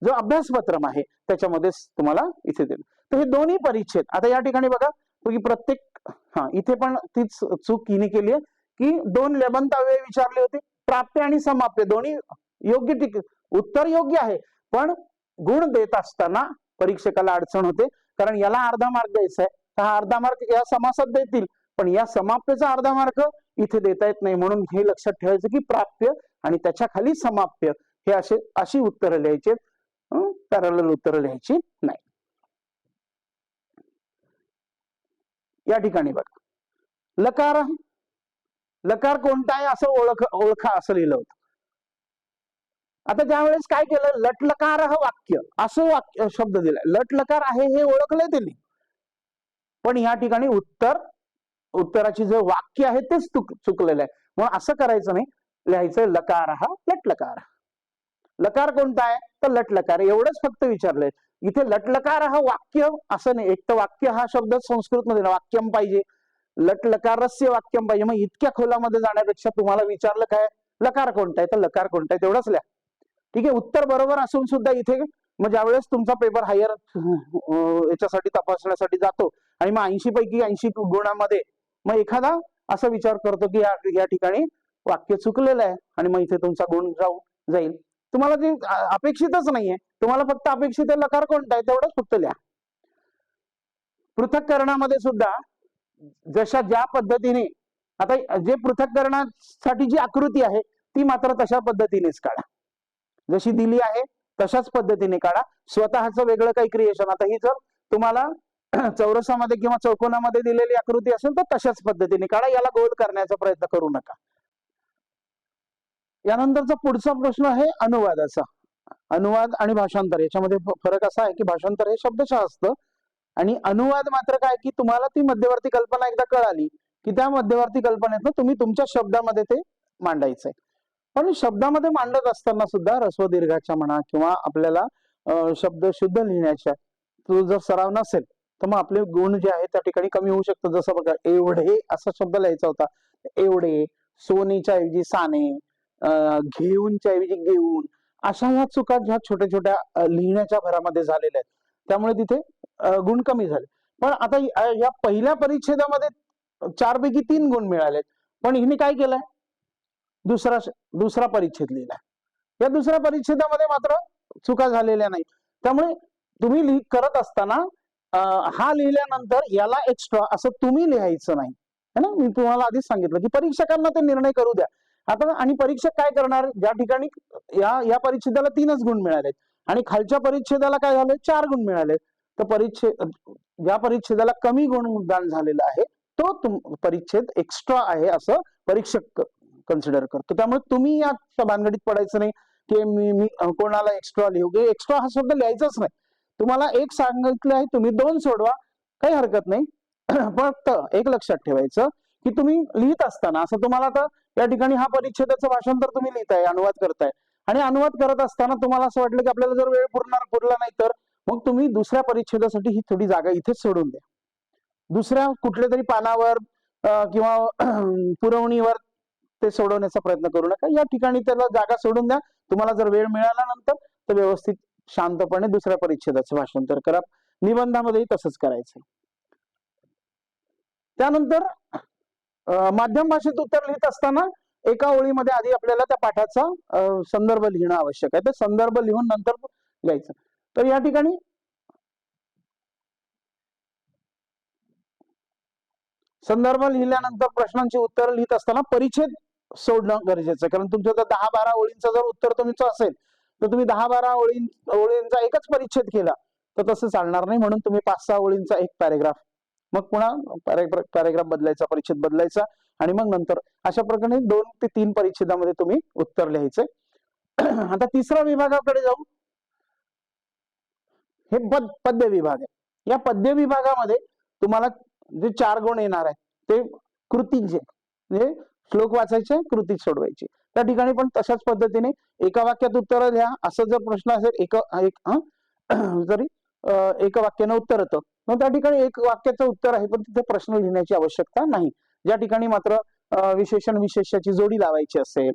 S1: जो अभ्यासपत्रम आहे त्याच्यामध्येच तुम्हाला इथे दिलं. तर हे दोन्ही परिच्छेद आता या ठिकाणी बघा की प्रत्येक इथे पण तीच चूक हिने केली आहे की 2 लेबंताव्यय विचारले होते, प्राप्य आणि समाप्य दोन्ही योग्य, उत्तर योग्य आहे, पण गुण देत असताना परीक्षकाला अडचण होते, कारण याला अर्धा मार्क द्यायचा आहे, हा अर्धा मार्क या समासात देतील पण या समाप्यचा अर्धा मार्क इथे देता येत नाही. म्हणून हे लक्षात ठेवायचं की प्राप्य आणि त्याच्या खाली समाप्य हे अशी उत्तरं लिहायची, पॅरलल उत्तरं लिहायची नाही. या ठिकाणी बघा, लकार कोणता आहे असं ओळखा असं लिहिलं होतं. आता ज्यावेळेस काय केलं, लटलकार वाक्य असं वाक्य शब्द दिलाय, लटलकार आहे हे ओळखलंय त्यांनी, पण या ठिकाणी उत्तराची जे वाक्य आहे तेच चुकलेलं आहे. म्हणून असं करायचं नाही, लिहायचं लकार लटलकार. लकार कोणता आहे तर लटलकार, एवढंच फक्त विचारलंय. इथे लटलकार वाक्य असं नाही, एक तर वाक्य हा शब्द संस्कृत मध्ये वाक्यम पाहिजे, लटलकारस्य वाक्यम पाहिजे. मग इतक्या खोलामध्ये जाण्यापेक्षा तुम्हाला विचारलं काय, लकार कोणता आहे तर लकार कोणता आहे तेवढंच लिहा. ठीक आहे, उत्तर बरोबर असून सुद्धा इथे मग ज्यावेळेस तुमचा पेपर हायर याच्यासाठी तपासण्यासाठी जातो आणि मग 80 पैकी 80 गुणामध्ये मग एखादा असा विचार करतो की या ठिकाणी वाक्य चुकलेलं आहे आणि मग इथे तुमचा गुण जाईल. तुम्हाला जे अपेक्षितच नाहीये, तुम्हाला फक्त अपेक्षित आहे लकार कोणता आहे तेवढंच फक्त लिहा. पृथक्करणामध्ये सुद्धा जशा ज्या पद्धतीने, आता जे पृथक्करणासाठी जी आकृती आहे ती मात्र तशा पद्धतीनेच काढा, जशी दिली आहे तशाच पद्धतीने काढा. स्वतःचं वेगळं काही क्रिएशन, आता ही जर तुम्हाला चौरसामध्ये किंवा चौकोनामध्ये दिलेली आकृती असेल तर तशाच पद्धतीने काढा, याला गोल करण्याचा प्रयत्न करू नका. यानंतरचा पुढचा प्रश्न आहे अनुवादाचा. अनुवाद आणि भाषांतर याच्यामध्ये फरक असा आहे की भाषांतर हे शब्दशः असतं आणि अनुवाद मात्र काय की तुम्हाला ती मध्यवर्ती कल्पना एकदा कळाली की त्या मध्यवर्ती कल्पनेतनं तुम्ही तुमच्या शब्दामध्ये ते मांडायचंय. पण शब्दामध्ये मांडत असताना सुद्धा ऱ्हस्व दीर्घाच्या म्हणा किंवा आपल्याला शब्द शुद्ध लिहिण्याच्या तो जर सराव नसेल तर मग आपले गुण जे आहेत त्या ठिकाणी कमी होऊ शकतात. जसं बघा, एवढे असा शब्द लिहायचा होता, एवढे, सोनीच्या ऐवजी साने, घेऊनच्या ऐवजी घेऊन, अशा ह्या चुका ज्या छोट्या छोट्या लिहिण्याच्या भरामध्ये झालेल्या आहेत त्यामुळे तिथे गुण कमी झाले. पण आता या पहिल्या परिच्छेदामध्ये 4 पैकी 3 गुण मिळालेत, पण हिने काय केलंय, दुसरा परिच्छेद लिहिलाय. या दुसऱ्या परिच्छेदामध्ये मात्र चुका झालेल्या नाही. त्यामुळे तुम्ही करत असताना हा लिहिल्यानंतर याला एक्स्ट्रा असं तुम्ही लिहायचं नाही, है ना. मी तुम्हाला आधीच सांगितलं की परीक्षकांना ते निर्णय करू द्या. आता आणि परीक्षक काय करणार, ज्या ठिकाणी या परिच्छेदाला 3च गुण मिळालेत आणि खालच्या परिच्छेदाला काय झालं 4 गुण मिळाले, तर ज्या परिच्छेदाला कमी गुणदान झालेला आहे तो परिच्छेद एक्स्ट्रा आहे असं परीक्षक कन्सिडर करतो. त्यामुळे तुम्ही या भानगडीत पडायचं नाही की मी कोणाला एक्स्ट्रा लिहू, एक्स्ट्रा हा शब्द लिहायचाच नाही. तुम्हाला एक सांगितलं आहे, तुम्ही 2 सोडवा, काही हरकत नाही. फक्त एक लक्षात ठेवायचं की तुम्ही लिहित असताना असं तुम्हाला आता या ठिकाणी हा परिच्छेदाचं भाषांतर तुम्ही लिहिताय, अनुवाद करताय आणि अनुवाद करत असताना तुम्हाला असं वाटलं की आपल्याला जर वेळ पुरला नाही तर मग तुम्ही दुसऱ्या परिच्छेदासाठी ही थोडी जागा इथेच सोडून द्या. दुसऱ्या कुठल्या तरी पानावर किंवा पुरवणीवर ते सोडवण्याचा प्रयत्न करू नका. या ठिकाणी त्याला जागा सोडून द्या. तुम्हाला जर वेळ मिळाला नंतर तर व्यवस्थित शांतपणे दुसऱ्या परिच्छेदाचं भाषांतर करा. निबंधामध्येही तसंच करायचं. त्यानंतर माध्यम भाषेत उत्तर लिहित असताना एका ओळीमध्ये आधी आपल्याला त्या पाठाचा संदर्भ लिहिणं आवश्यक आहे. ते संदर्भ लिहून नंतर लिहायचं. तर या ठिकाणी संदर्भ लिहिल्यानंतर प्रश्नांची उत्तर लिहित असताना परिच्छेद सोडणं गरजेचं आहे. कारण तुमचं जर 10-12 ओळींचं जर उत्तर तुमचं असेल तर तुम्ही 10-12 ओळींचा एकच परिच्छेद केला तर तसं चालणार नाही. म्हणून तुम्ही 5-6 ओळींचा एक पॅरेग्राफ, मग पुन्हा पॅरेग्राफ बदलायचा, परिच्छेद बदलायचा आणि मग नंतर अशा प्रकारे 2 ते 3 परिच्छेदामध्ये तुम्ही उत्तर लिहायचंय. आता तिसऱ्या विभागाकडे जाऊ. हे पद्य विभाग आहे. या पद्य विभागामध्ये तुम्हाला जे 4 गुण येणार आहेत ते कृतीचे, म्हणजे श्लोक वाचायचे, कृती सोडवायची. त्या ठिकाणी पण तशाच पद्धतीने एका वाक्यात उत्तर लिहा. असं जर प्रश्न असेल जरी एका वाक्यानं उत्तर येतं मग त्या ठिकाणी एक वाक्याचं उत्तर आहे पण तिथे प्रश्न लिहिण्याची आवश्यकता नाही. ज्या ठिकाणी मात्र विशेषण विशेषाची जोडी लावायची असेल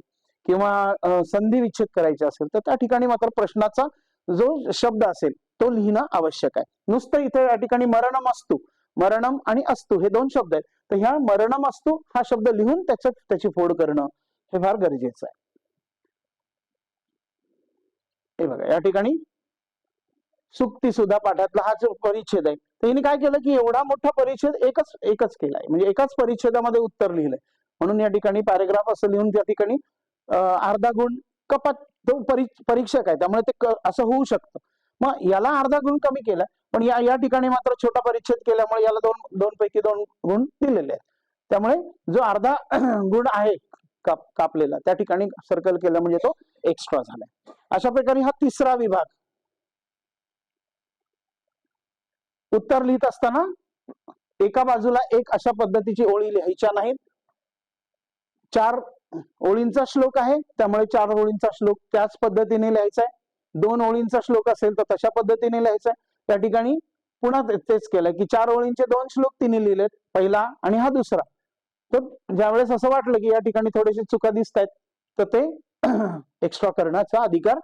S1: किंवा संधी विच्छेद करायचे असेल तर त्या ठिकाणी मात्र प्रश्नाचा जो शब्द असेल तो लिहिणं आवश्यक आहे. नुसतं इथे या ठिकाणी मरणम असतो, मरणम आणि असतो हे 2 शब्द आहेत, तर ह्या मरणम असतो हा शब्द लिहून त्याची फोड करणं हे फार गरजेचं आहे. हे बघा, या ठिकाणी सुक्ती सुद्धा पाठातला हा जो परिच्छेद आहे तर हिने काय केलं की एवढा मोठा परिच्छेद एकच केलाय, म्हणजे एकाच परिच्छेदामध्ये उत्तर लिहिलंय. म्हणून या ठिकाणी पॅरेग्राफ असं लिहून त्या ठिकाणी अर्धा गुण तो परीक्षक आहे, त्यामुळे ते असं होऊ शकतं. मग याला अर्धा गुण कमी केला, पण या ठिकाणी मात्र छोटा परिच्छेद केल्यामुळे याला दोन पैकी 2 गुण दिलेले आहेत. त्यामुळे जो अर्धा गुण आहे कापलेला त्या ठिकाणी सर्कल केला म्हणजे तो एक्स्ट्रा झाला. अशा प्रकारे हा तिसरा विभाग. उत्तर लिहित असताना एका बाजूला एक अशा पद्धतीची ओळी लिहायच्या नाहीत. 4 ओळींचा श्लोक आहे, त्यामुळे 4 ओळींचा श्लोक त्याच पद्धतीने लिहायचा आहे. 2 ओळींचा श्लोक असेल तर तशा पद्धतीने लिहायचा आहे. त्या ठिकाणी पुन्हा तेच केलं की 4 ओळींचे 2 श्लोक तिने लिहिलेत, पहिला आणि हा दुसरा. तर ज्यावेळेस असं वाटलं की या ठिकाणी थोडेसे चुका दिसत आहेत तर ते एक्स्ट्रा करण्याचा अधिकार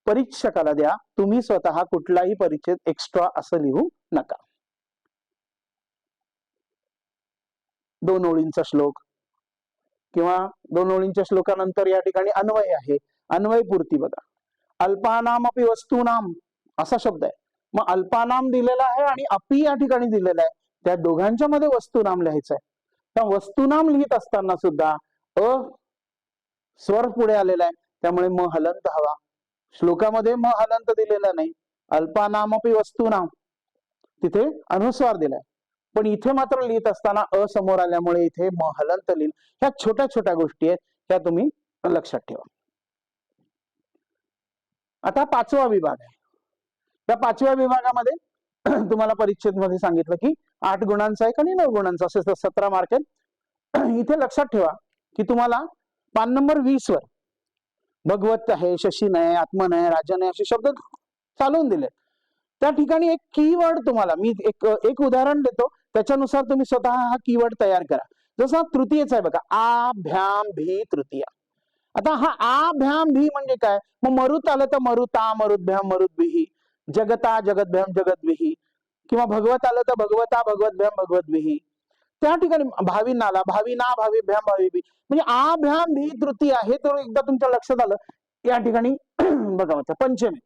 S1: परीक्षकाला द्या. तुम्ही स्वतः कुठलाही परिच्छेद एक्स्ट्रा असं लिहू नका. 2 ओळींचा श्लोक किंवा 2 ओळींच्या श्लोकानंतर या ठिकाणी अन्वय आहे, अन्वय पूर्ती बघा. अल्पानाम अपि वस्तूनाम असा शब्द आहे. मग अल्पानाम दिलेला आहे आणि अपि या ठिकाणी दिलेला आहे, त्या दोघांच्या मध्ये वस्तुनाम लिहायचं आहे. त्या वस्तुनाम लिहित असताना सुद्धा अ स्वर पुढे आलेला आहे, त्यामुळे म हलंत हवा. श्लोकामध्ये म हलंत दिलेला नाही. अल्पानाम अपि वस्तुनाम तिथे अनुस्वार दिलाय, पण इथे मात्र लिहित असताना अ समोर आल्यामुळे इथे म हलंत लिहिलं. ह्या छोट्या छोट्या गोष्टी आहेत, त्या तुम्ही लक्षात ठेवा. आता 5वा विभाग आहे. त्या 5व्या विभागामध्ये तुम्हाला परिच्छेद मध्ये सांगितलं की 8 गुणांचा आहे आणि 9 गुणांचा असे 17 मार्क आहेत. इथे लक्षात ठेवा की तुम्हाला पान नंबर 20 वर भगवत आहे, शशीन आहे, आत्मन आहे, राजन आहे असे शब्द चालवून दिले. त्या ठिकाणी एक कीवर्ड तुम्हाला मी एक उदाहरण देतो, त्याच्यानुसार तुम्ही स्वतः हा कीवर्ड तयार करा. जसा तृतीयच आहे बघा, आ भ्याम भी तृतीय. आता हा आ भ्याम भी म्हणजे काय? मग मरुत आलं तर मरुता मरुद्भ्याम मरुद्भिही, जगता जगद्भ्याम जगद्भिही, किंवा भगवत आलं तर भगवता भगवद्भ्याम भगवद्भिही. त्या ठिकाणी भाविन आला, भाविना भाविभ्याम भाविभी, म्हणजे आ भ्याम भी तृतीय आहे. तर एकदा तुमच्या लक्षात आलं या ठिकाणी बघा पंचमी,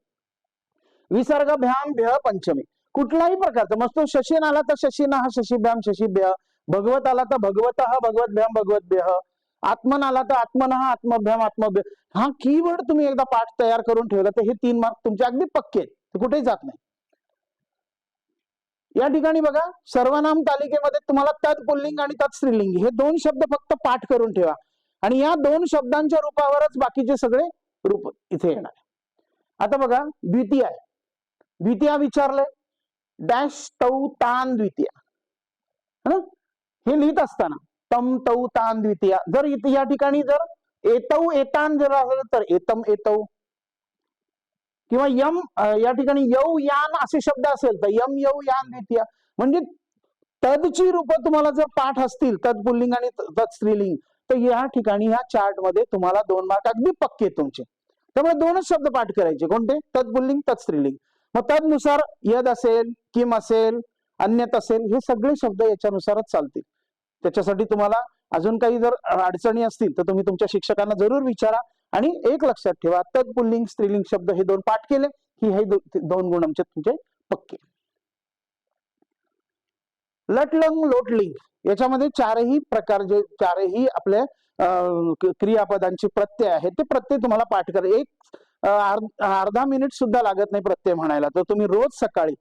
S1: विसर्ग भ्याम भ्य पंचमी, कुठलाही प्रकारचा मस्त. शशीन आला तर शशीना हा शशीभ्याम शशीभ्य, भगवत आला तर भगवत हा भगवद्भ्याम भगवद्भ्य, आत्मन आला तर आत्मन हा आत्मभ्याम आत्मभ्य. हा कीवर्ड तुम्ही एकदा पाठ तयार करून ठेवला तर हे 3 मार्क तुमचे अगदी पक्के आहेत, कुठेही जात नाही. या ठिकाणी बघा सर्वनाम तालिकेमध्ये तुम्हाला तद पुल्लिंग आणि तद स्त्रीलिंग हे 2 शब्द फक्त पाठ करून ठेवा आणि या 2 शब्दांच्या रूपावरच बाकीचे सगळे रूप इथे येणार. आता बघा द्वितीय आहे, द्वितीय विचारलंय डॅश तौ तान द्वितीय. हे लिहित असताना तम तौ तान द्वितीय, जर या ठिकाणी जर एतौ एतान जर असेल तर एतम एतौ, किंवा यम या ठिकाणी यौ यान असे शब्द असेल तर यम यौ यान द्वितीय. म्हणजे तदची रूप तुम्हाला जर पाठ असतील तद पुल्लिंग आणि तद स्त्रीलिंग तर या ठिकाणी ह्या चार्ट मध्ये तुम्हाला 2 मार्क अगदी पक्के तुमचे. त्यामुळे 2च शब्द पाठ करायचे, कोणते? तद पुल्लिंग तद स्त्रीलिंग. मग तदनुसार यद असेल, किम असेल, अन्यत असेल, हे सगळे शब्द याच्यानुसारच चालतील. त्याच्यासाठी तुम्हाला अजून काही जर अडचणी असतील तर तुम्ही तुमच्या शिक्षकांना जरूर विचारा. आणि एक लक्षात ठेवा, तद पुल्लिंग स्त्रीलिंग शब्द हे 2 पाठ केले की हे 2 गुण आमचे तुमचे पक्के. लटलंग लोटलिंग याच्यामध्ये 4ही प्रकार जे 4ही आपल्या क्रियापदांचे प्रत्यय आहेत ते प्रत्यय तुम्हाला पाठ करा. एक अर्धा मिनिट सुद्धा लागत नाही प्रत्यय म्हणायला. तर तुम्ही रोज सकाळी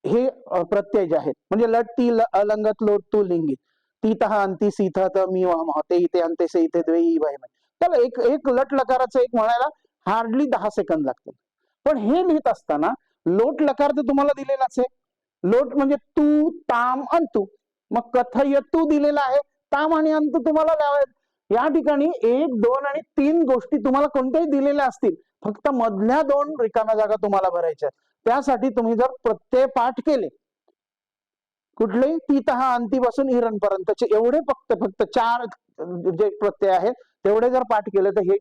S1: हे प्रत्यय जे आहेत म्हणजे लट ती अलंगत लोट तू लिंगी तीतः अंती सीथत मी ते इथे अंते से इथे द्वेई वय. तर एक लट लकाराचं एक म्हणायला हार्डली 10 सेकंद लागतात. पण हे लिहित असताना लोट लकार तर तुम्हाला दिलेलाच आहे. लोट म्हणजे तू ताम अंतू, मग कथय तू दिलेला आहे, ताम आणि अंतू तुम्हाला लावायचे. या ठिकाणी 1, 2 आणि 3 गोष्टी तुम्हाला कोणत्याही दिलेल्या असतील, फक्त मधल्या 2 रिकाम्या जागा तुम्हाला भरायच्या. त्यासाठी तुम्ही जर प्रत्यय पाठ केले कुठले तीतः अंतीपासून इरणपर्यंतचे एवढे फक्त 4 जे प्रत्यय आहेत तेवढे जर पाठ केले तर हे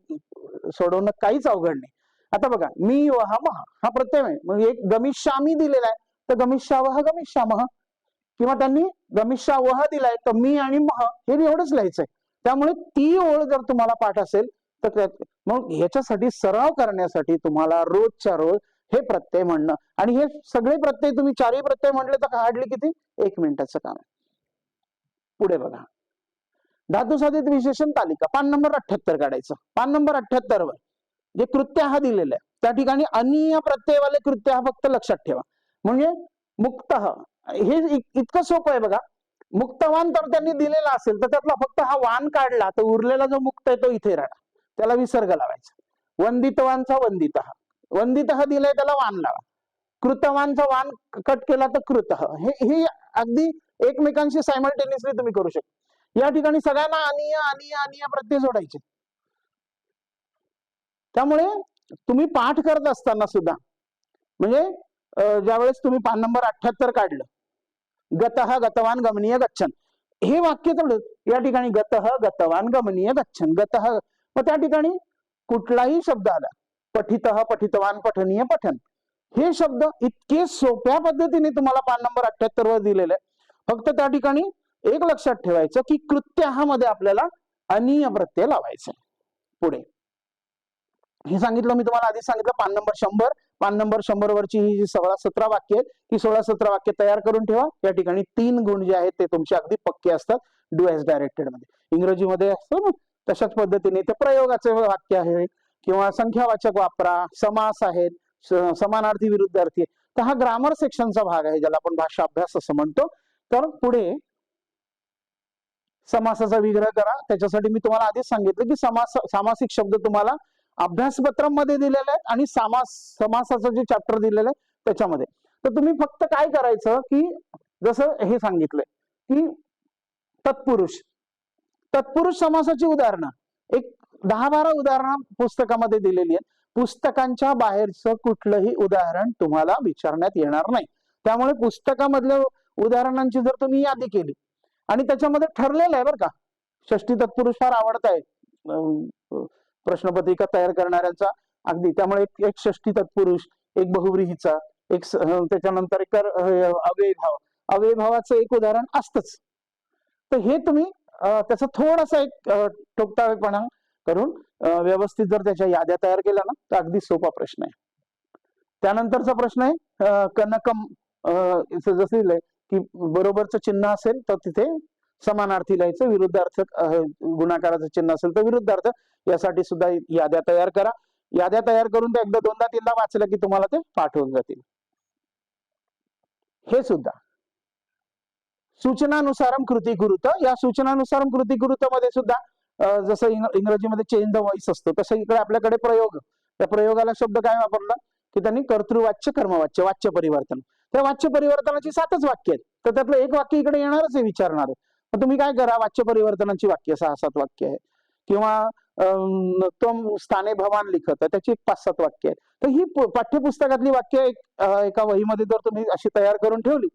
S1: सोडवणं काहीच अवघड नाही. आता बघा मी वह मह हा प्रत्यय आहे, मग एक गमिष्यामी दिलेला आहे तर गमिष्यावह गमिष्यामह, किंवा त्यांनी गमिष्यावह दिलाय तर मी आणि मह हे एवढंच लिहायचंय. त्यामुळे ती ओळ जर तुम्हाला पाठ असेल तर मग ह्याच्यासाठी सराव करण्यासाठी तुम्हाला रोजच्या रोज हे प्रत्यय म्हणणं, आणि हे सगळे प्रत्यय तुम्ही 4ही प्रत्यय म्हटले तर हार्डली किती 1 मिनिटाचं काम आहे. पुढे बघा धातुसाधित विशेषण तालिका पान नंबर 78 काढायचं. पान नंबर 78 वर जे कृत्य हा दिलेला आहे त्या ठिकाणी अनीय प्रत्ययवाले कृत्य हा फक्त लक्षात ठेवा. म्हणजे मुक्त हे इतकं सोपं आहे बघा. मुक्तवान तर त्यांनी दिलेला असेल तर त्यातला फक्त हा वान काढला तर उरलेला जो मुक्त आहे तो इथे राहणार, त्याला विसर्ग लावायचा. वंदितवानचा वंदित, वंदित दिलाय त्याला वान लावा. कृतवानचा वान कट केला तर कृत, हे अगदी एकमेकांशी सायमल्टेनियसली तुम्ही करू शकता. या ठिकाणी सगळ्यांना अनीय अनीय अनीय प्रत्यय जोडायचे. त्यामुळे तुम्ही पाठ करत असताना सुद्धा म्हणजे ज्यावेळेस तुम्ही पान नंबर 78 काढलं, गतः गतवान गमनीय गच्छन, हे वाक्य तेवढं या ठिकाणी गतः गतवान गमनीय गच्छन, गतः, मग त्या ठिकाणी कुठलाही शब्द आला, पठितः पठितवान पठनीय पठन, हे शब्द इतके सोप्या पद्धतीने तुम्हाला पान नंबर 78 वर दिलेले आहे. फक्त त्या ठिकाणी एक लक्षात ठेवायचं की कृत्यामध्ये आपल्याला अनीय प्रत्यय लावायचा. पुढे हे सांगितलं मी तुम्हाला आधी सांगितलं. पान नंबर 100, पान नंबर 100 वरची ही जी 16-17 वाक्य आहेत ती 16-17 वाक्य तयार करून ठेवा. या ठिकाणी 3 गुण जे आहेत ते तुमचे अगदी पक्के असतात डू एज डायरेक्टेड मध्ये. इंग्रजीमध्ये असतं ना तशाच पद्धतीने ते प्रयोगाचे वाक्य आहे किंवा संख्यावाचक वापरा, समास आहेत, समानार्थी विरुद्धार्थी, तर हा ग्रामर सेक्शनचा भाग आहे ज्याला आपण भाषा अभ्यास असं म्हणतो. तर पुढे समासाचा विग्रह करा. त्याच्यासाठी मी तुम्हाला आधीच सांगितलं की सामासिक शब्द तुम्हाला अभ्यासपत्रामध्ये दिलेले आहेत आणि समासाचं जे चॅप्टर दिलेलं आहे त्याच्यामध्ये. तर तुम्ही फक्त काय करायचं की जसं हे सांगितलंय की तत्पुरुष, तत्पुरुष समासाची उदाहरणं एक 10-12 उदाहरणं पुस्तकामध्ये दिलेली आहेत. पुस्तकांच्या बाहेरचं कुठलंही उदाहरण तुम्हाला विचारण्यात येणार नाही. त्यामुळे पुस्तकामधल्या उदाहरणांची जर तुम्ही यादी केली आणि त्याच्यामध्ये ठरलेलं आहे बरं का, षष्टी तत्पुरुष फार आवडत आहे प्रश्नपत्रिका तयार करणाऱ्यांचा अगदी, त्यामुळे एक षष्टी तत्पुरुष, एक बहुव्रीहीचा, एक त्याच्यानंतर एक अव्ययभाव, अव्ययभावाचं एक उदाहरण असतंच. तर हे तुम्ही त्याचा थोडासा एक ठोकताळेपणा करून व्यवस्थित जर त्याच्या याद्या तयार केल्या ना तर अगदी सोपा प्रश्न आहे. त्यानंतरचा प्रश्न आहे कनकम, जसं लिहिलंय की बरोबरचं चिन्ह असेल तर तिथे समानार्थी लिहायचं, विरुद्धार्थक गुणाकाराचं चिन्ह असेल तर विरुद्धार्थ, यासाठी सुद्धा याद्या तयार करा. याद्या तयार करून त्या एकदा 2दा-3दा वाचलं की तुम्हाला ते पाठ होऊन जातील. हे सुद्धा सूचनानुसारम कृती कुरुत, या सूचनानुसारम कृती कुरुत मध्ये सुद्धा जसं इंग्रजीमध्ये चेंज द व्हॉइस असतो तसं इकडे आपल्याकडे प्रयोग, त्या प्रयोगाला शब्द काय वापरला की त्यांनी कर्तृवाच्य कर्मवाच्य वाच्य परिवर्तन, त्या वाच्य परिवर्तनाची 7च वाक्य आहेत. तर त्यातलं एक वाक्य इकडे येणारच आहे विचारणार आहे. तर तुम्ही काय करा, वाच्य परिवर्तनाची वाक्य 6-7 वाक्य आहे किंवा तम स्थाने भवान लिखत त्याची 5-7 वाक्य आहे. तर ही पाठ्यपुस्तकातली वाक्य एका वहीमध्ये जर तुम्ही अशी तयार करून ठेवली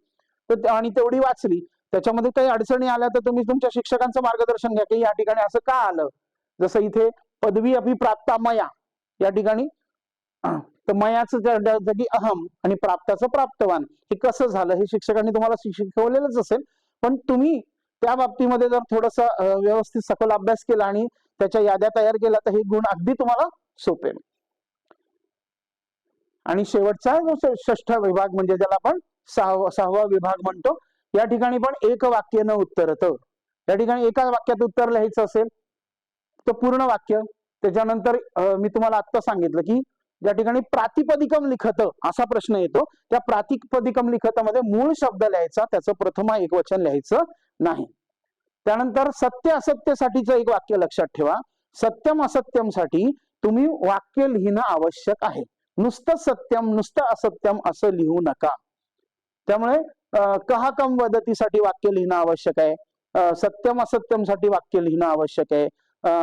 S1: तर आणि तेवढी वाचली, त्याच्यामध्ये काही अडचणी आल्या तर तुम्ही तुमच्या शिक्षकांचं मार्गदर्शन घ्या की या ठिकाणी असं का आलं. जसं इथे पदवी अभिप्राप्ता मया, या ठिकाणी तर मयाचं जागी अहम आणि प्राप्ताचं प्राप्तवान, हे कसं झालं हे शिक्षकांनी तुम्हाला शिकवलेलंच असेल. पण तुम्ही त्या बाबतीमध्ये जर थोडस व्यवस्थित सखोल अभ्यास केला आणि त्याच्या याद्या तयार केल्या तर हे गुण अगदी तुम्हाला सोपे. आणि शेवटचा जो 6वा विभाग म्हणजे ज्याला आपण 6वा विभाग म्हणतो, या ठिकाणी पण एक वाक्य न उत्तरत, या ठिकाणी एका वाक्यात उत्तर लिहायचं असेल तर पूर्ण वाक्य. त्याच्यानंतर मी तुम्हाला आत्ता सांगितलं की ज्या ठिकाणी प्रातिपदिकम लिखत असा प्रश्न येतो, त्या प्रातिपदिकम लिखतामध्ये मूळ शब्द लिहायचा, त्याचं प्रथम एकवचन लिहायचं नाही. त्यानंतर सत्य असत्यसाठीचं एक वाक्य लक्षात ठेवा, सत्यम असत्यम साठी तुम्ही वाक्य लिहिणं आवश्यक आहे. नुसतं सत्यम नुसतं असत्यम असं लिहू नका. त्यामुळे कहा कम वदतीसाठी वाक्य लिहिणं आवश्यक आहे, सत्यम असत्यम साठी वाक्य लिहिणं आवश्यक आहे,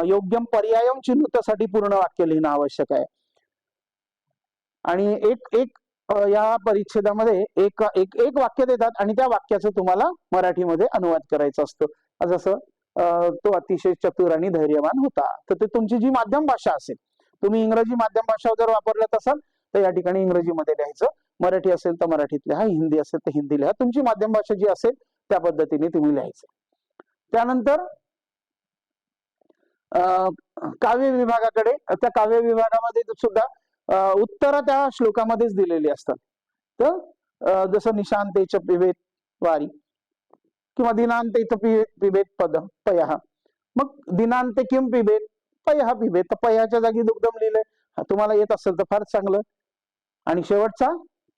S1: योग्यम पर्यायम चिन्हतासाठी पूर्ण वाक्य लिहिणं आवश्यक आहे. आणि एक या परिच्छेदामध्ये एक वाक्य देतात आणि त्या वाक्याचं तुम्हाला मराठीमध्ये अनुवाद करायचा असतो. जसं तो अतिशय चतुर आणि धैर्यवान होता, तर ते तुमची जी माध्यम भाषा असेल, तुम्ही इंग्रजी माध्यम भाषा जर वापरत असाल तर या ठिकाणी इंग्रजीमध्ये लिहायचं, मराठी असेल तर मराठीत लिहा, हिंदी असेल तर हिंदी लिहा, तुमची माध्यम भाषा जी असेल त्या पद्धतीने तुम्ही लिहायचं. त्यानंतर काव्य विभागाकडे, त्या काव्य विभागामध्ये सुद्धा उत्तर त्या श्लोकामध्येच दिलेली असतात. तर जसं निशांतेच पिबेत वारी किंवा दिनांतेच पिबेत पद पयः, मग दिनांते किम पिबेत पयः पिबेत, तर पयाच्या जागी दुग्धम लिहिलंय, तुम्हाला येत असेल तर फार चांगलं. आणि शेवटचा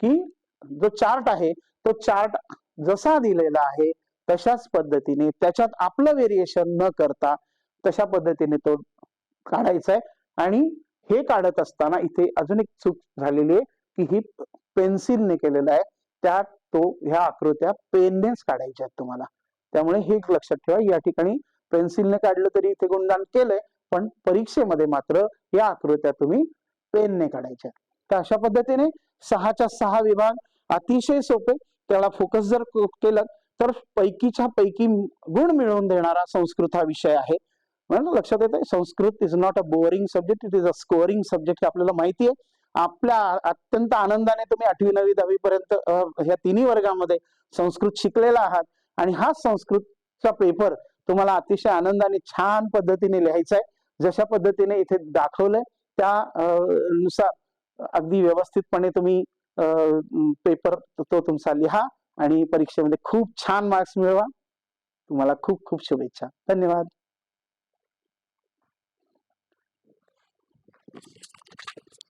S1: की जो चार्ट आहे तो चार्ट जसा दिलेला आहे तशाच पद्धतीने त्याच्यात आपलं व्हेरिएशन न करता तशा पद्धतीने तो काढायचा आहे. आणि हे काढत असताना इथे अजून एक चूक झालेली आहे की ही पेन्सिलने केलेलं आहे, त्यात ह्या आकृत्या पेननेच काढायच्या आहेत तुम्हाला. त्यामुळे हे लक्षात ठेवा, या ठिकाणी पेन्सिलने काढलं तरी इथे गुणगान केलंय, पण परीक्षेमध्ये मात्र या आकृत्या तुम्ही पेनने काढायच्या. तर अशा पद्धतीने 6च्या 6 विभाग अतिशय सोपे. त्याला फोकस जर केलं तर पैकीच्या पैकी गुण मिळवून देणारा संस्कृत हा विषय आहे. म्हणून लक्षात येते, Sanskrit is not a boring subject, it is a scoring subject हे आपल्याला माहिती आहे. आपल्या अत्यंत आनंदाने तुम्ही 8वी 9वी 10वी पर्यंत ह्या तिन्ही वर्गामध्ये संस्कृत शिकलेला आहात आणि हा संस्कृतचा पेपर तुम्हाला अतिशय आनंदाने छान पद्धतीने लिहायचा आहे. जशा पद्धतीने इथे दाखवलंय त्या नुसार अगदी व्यवस्थितपणे तुम्ही पेपर तो तुमचा लिहा आणि परीक्षेमध्ये खूप छान मार्क्स मिळवा. तुम्हाला खूप खूप शुभेच्छा. धन्यवाद.